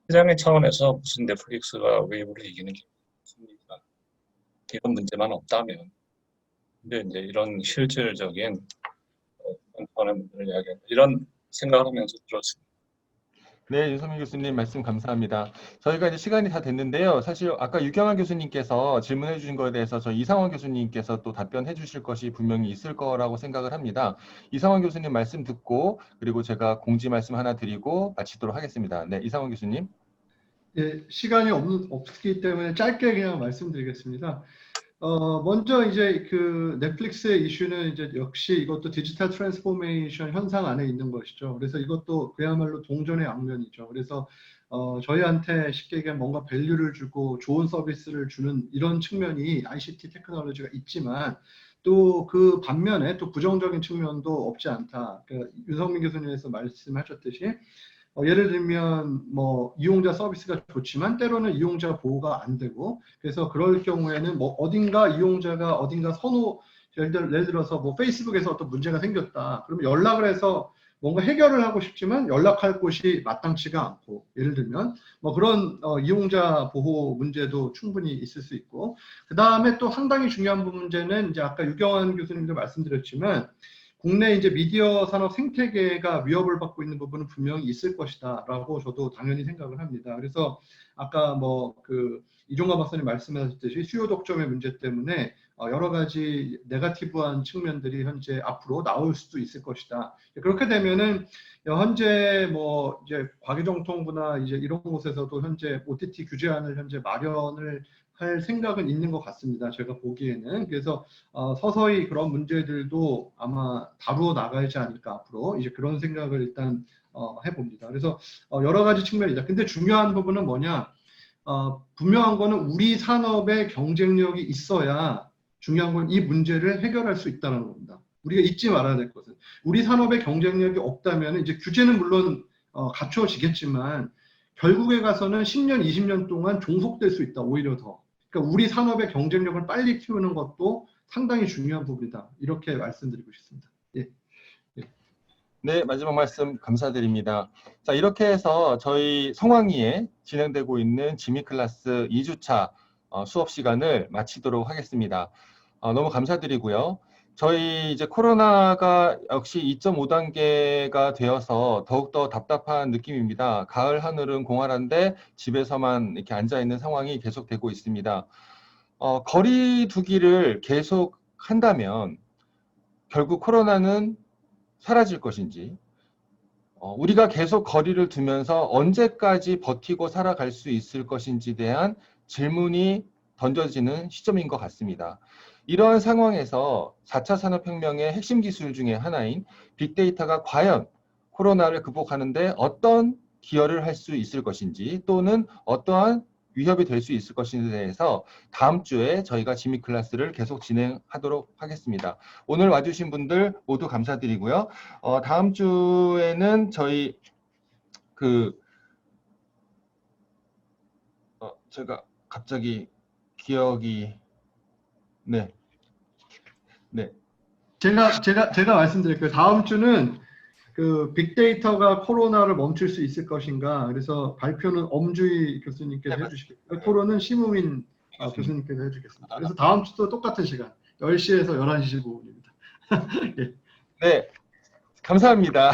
시장의 차원에서 무슨 넷플릭스가 웨이브를 이기는 게 있습니까? 이런 문제만 없다면. 근데 이제 이런 실질적인 차원의 문제를 이야기한다. 이런 생각을 하면서 들었습니다. 네, 윤석민 교수님 말씀 감사합니다. 저희가 이제 시간이 다 됐는데요. 사실 아까 유경환 교수님께서 질문해 주신 거에 대해서 저 이상원 교수님께서 또 답변해 주실 것이 분명히 있을 거라고 생각을 합니다. 이상원 교수님 말씀 듣고 그리고 제가 공지 말씀 하나 드리고 마치도록 하겠습니다. 네, 이상원 교수님. 예, 시간이 없기 때문에 짧게 그냥 말씀드리겠습니다. 먼저 이제 그 넷플릭스의 이슈는 이제 역시 이것도 디지털 트랜스포메이션 현상 안에 있는 것이죠. 그래서 이것도 그야말로 동전의 양면이죠. 그래서 저희한테 쉽게 얘기하면 뭔가 밸류를 주고 좋은 서비스를 주는 이런 측면이 ICT 테크놀로지가 있지만 또 그 반면에 또 부정적인 측면도 없지 않다. 그 윤석민 교수님께서 말씀하셨듯이 예를 들면 뭐 이용자 서비스가 좋지만 때로는 이용자 보호가 안 되고 그래서 그럴 경우에는 뭐 어딘가 이용자가 어딘가 예를 들어서 뭐 페이스북에서 어떤 문제가 생겼다. 그러면 연락을 해서 뭔가 해결을 하고 싶지만 연락할 곳이 마땅치가 않고 예를 들면 뭐 그런 이용자 보호 문제도 충분히 있을 수 있고 그 다음에 또 상당히 중요한 문제는 이제 아까 유경환 교수님도 말씀드렸지만 국내 이제 미디어 산업 생태계가 위협을 받고 있는 부분은 분명히 있을 것이다라고 저도 당연히 생각을 합니다. 그래서 아까 뭐 그 이종관 박사님 말씀하셨듯이 수요 독점의 문제 때문에 여러 가지 네거티브한 측면들이 현재 앞으로 나올 수도 있을 것이다. 그렇게 되면은 현재 뭐 이제 과기정통부나 이제 이런 곳에서도 현재 OTT 규제안을 현재 마련을 할 생각은 있는 것 같습니다. 제가 보기에는. 그래서 서서히 그런 문제들도 아마 다루어 나가지 않을까 앞으로 이제 그런 생각을 일단 해봅니다. 그래서 여러 가지 측면이다. 근데 중요한 부분은 뭐냐? 분명한 거는 우리 산업의 경쟁력이 있어야 중요한 건 이 문제를 해결할 수 있다는 겁니다. 우리가 잊지 말아야 될 것은 우리 산업의 경쟁력이 없다면 이제 규제는 물론 갖춰지겠지만 결국에 가서는 10년, 20년 동안 종속될 수 있다. 오히려 더. 그러니까 우리 산업의 경쟁력을 빨리 키우는 것도 상당히 중요한 부분이다. 이렇게 말씀드리고 싶습니다. 예. 네, 마지막 말씀 감사드립니다. 자, 이렇게 해서 저희 성황리에 진행되고 있는 지미 클래스 2주차 수업 시간을 마치도록 하겠습니다. 너무 감사드리고요. 저희 이제 코로나가 역시 2.5단계가 되어서 더욱더 답답한 느낌입니다. 가을 하늘은 공활한데 집에서만 이렇게 앉아있는 상황이 계속되고 있습니다. 거리 두기를 계속 한다면 결국 코로나는 사라질 것인지, 우리가 계속 거리를 두면서 언제까지 버티고 살아갈 수 있을 것인지에 대한 질문이 던져지는 시점인 것 같습니다. 이러한 상황에서 4차 산업혁명의 핵심 기술 중에 하나인 빅데이터가 과연 코로나를 극복하는데 어떤 기여를 할 수 있을 것인지 또는 어떠한 위협이 될 수 있을 것인지에 대해서 다음 주에 저희가 지미 클래스를 계속 진행하도록 하겠습니다. 오늘 와주신 분들 모두 감사드리고요. 다음 주에는 저희 제가 갑자기 기억이 네. 제가 말씀드릴게요. 다음 주는 그 빅데이터가 코로나를 멈출 수 있을 것인가. 그래서 발표는 엄주희 교수님께서 네, 해주시겠고요. 토론은 심우민 교수님께서 해주겠습니다. 그래서 다음 주도 똑같은 시간 10시에서 11시 15분입니다. 예. 네. 감사합니다.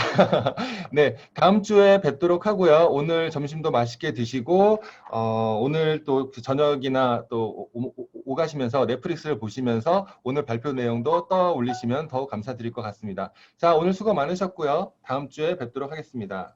네, 다음 주에 뵙도록 하고요. 오늘 점심도 맛있게 드시고 오늘 또 저녁이나 또 오가시면서 넷플릭스를 보시면서 오늘 발표 내용도 떠올리시면 더욱 감사드릴 것 같습니다. 자, 오늘 수고 많으셨고요. 다음 주에 뵙도록 하겠습니다.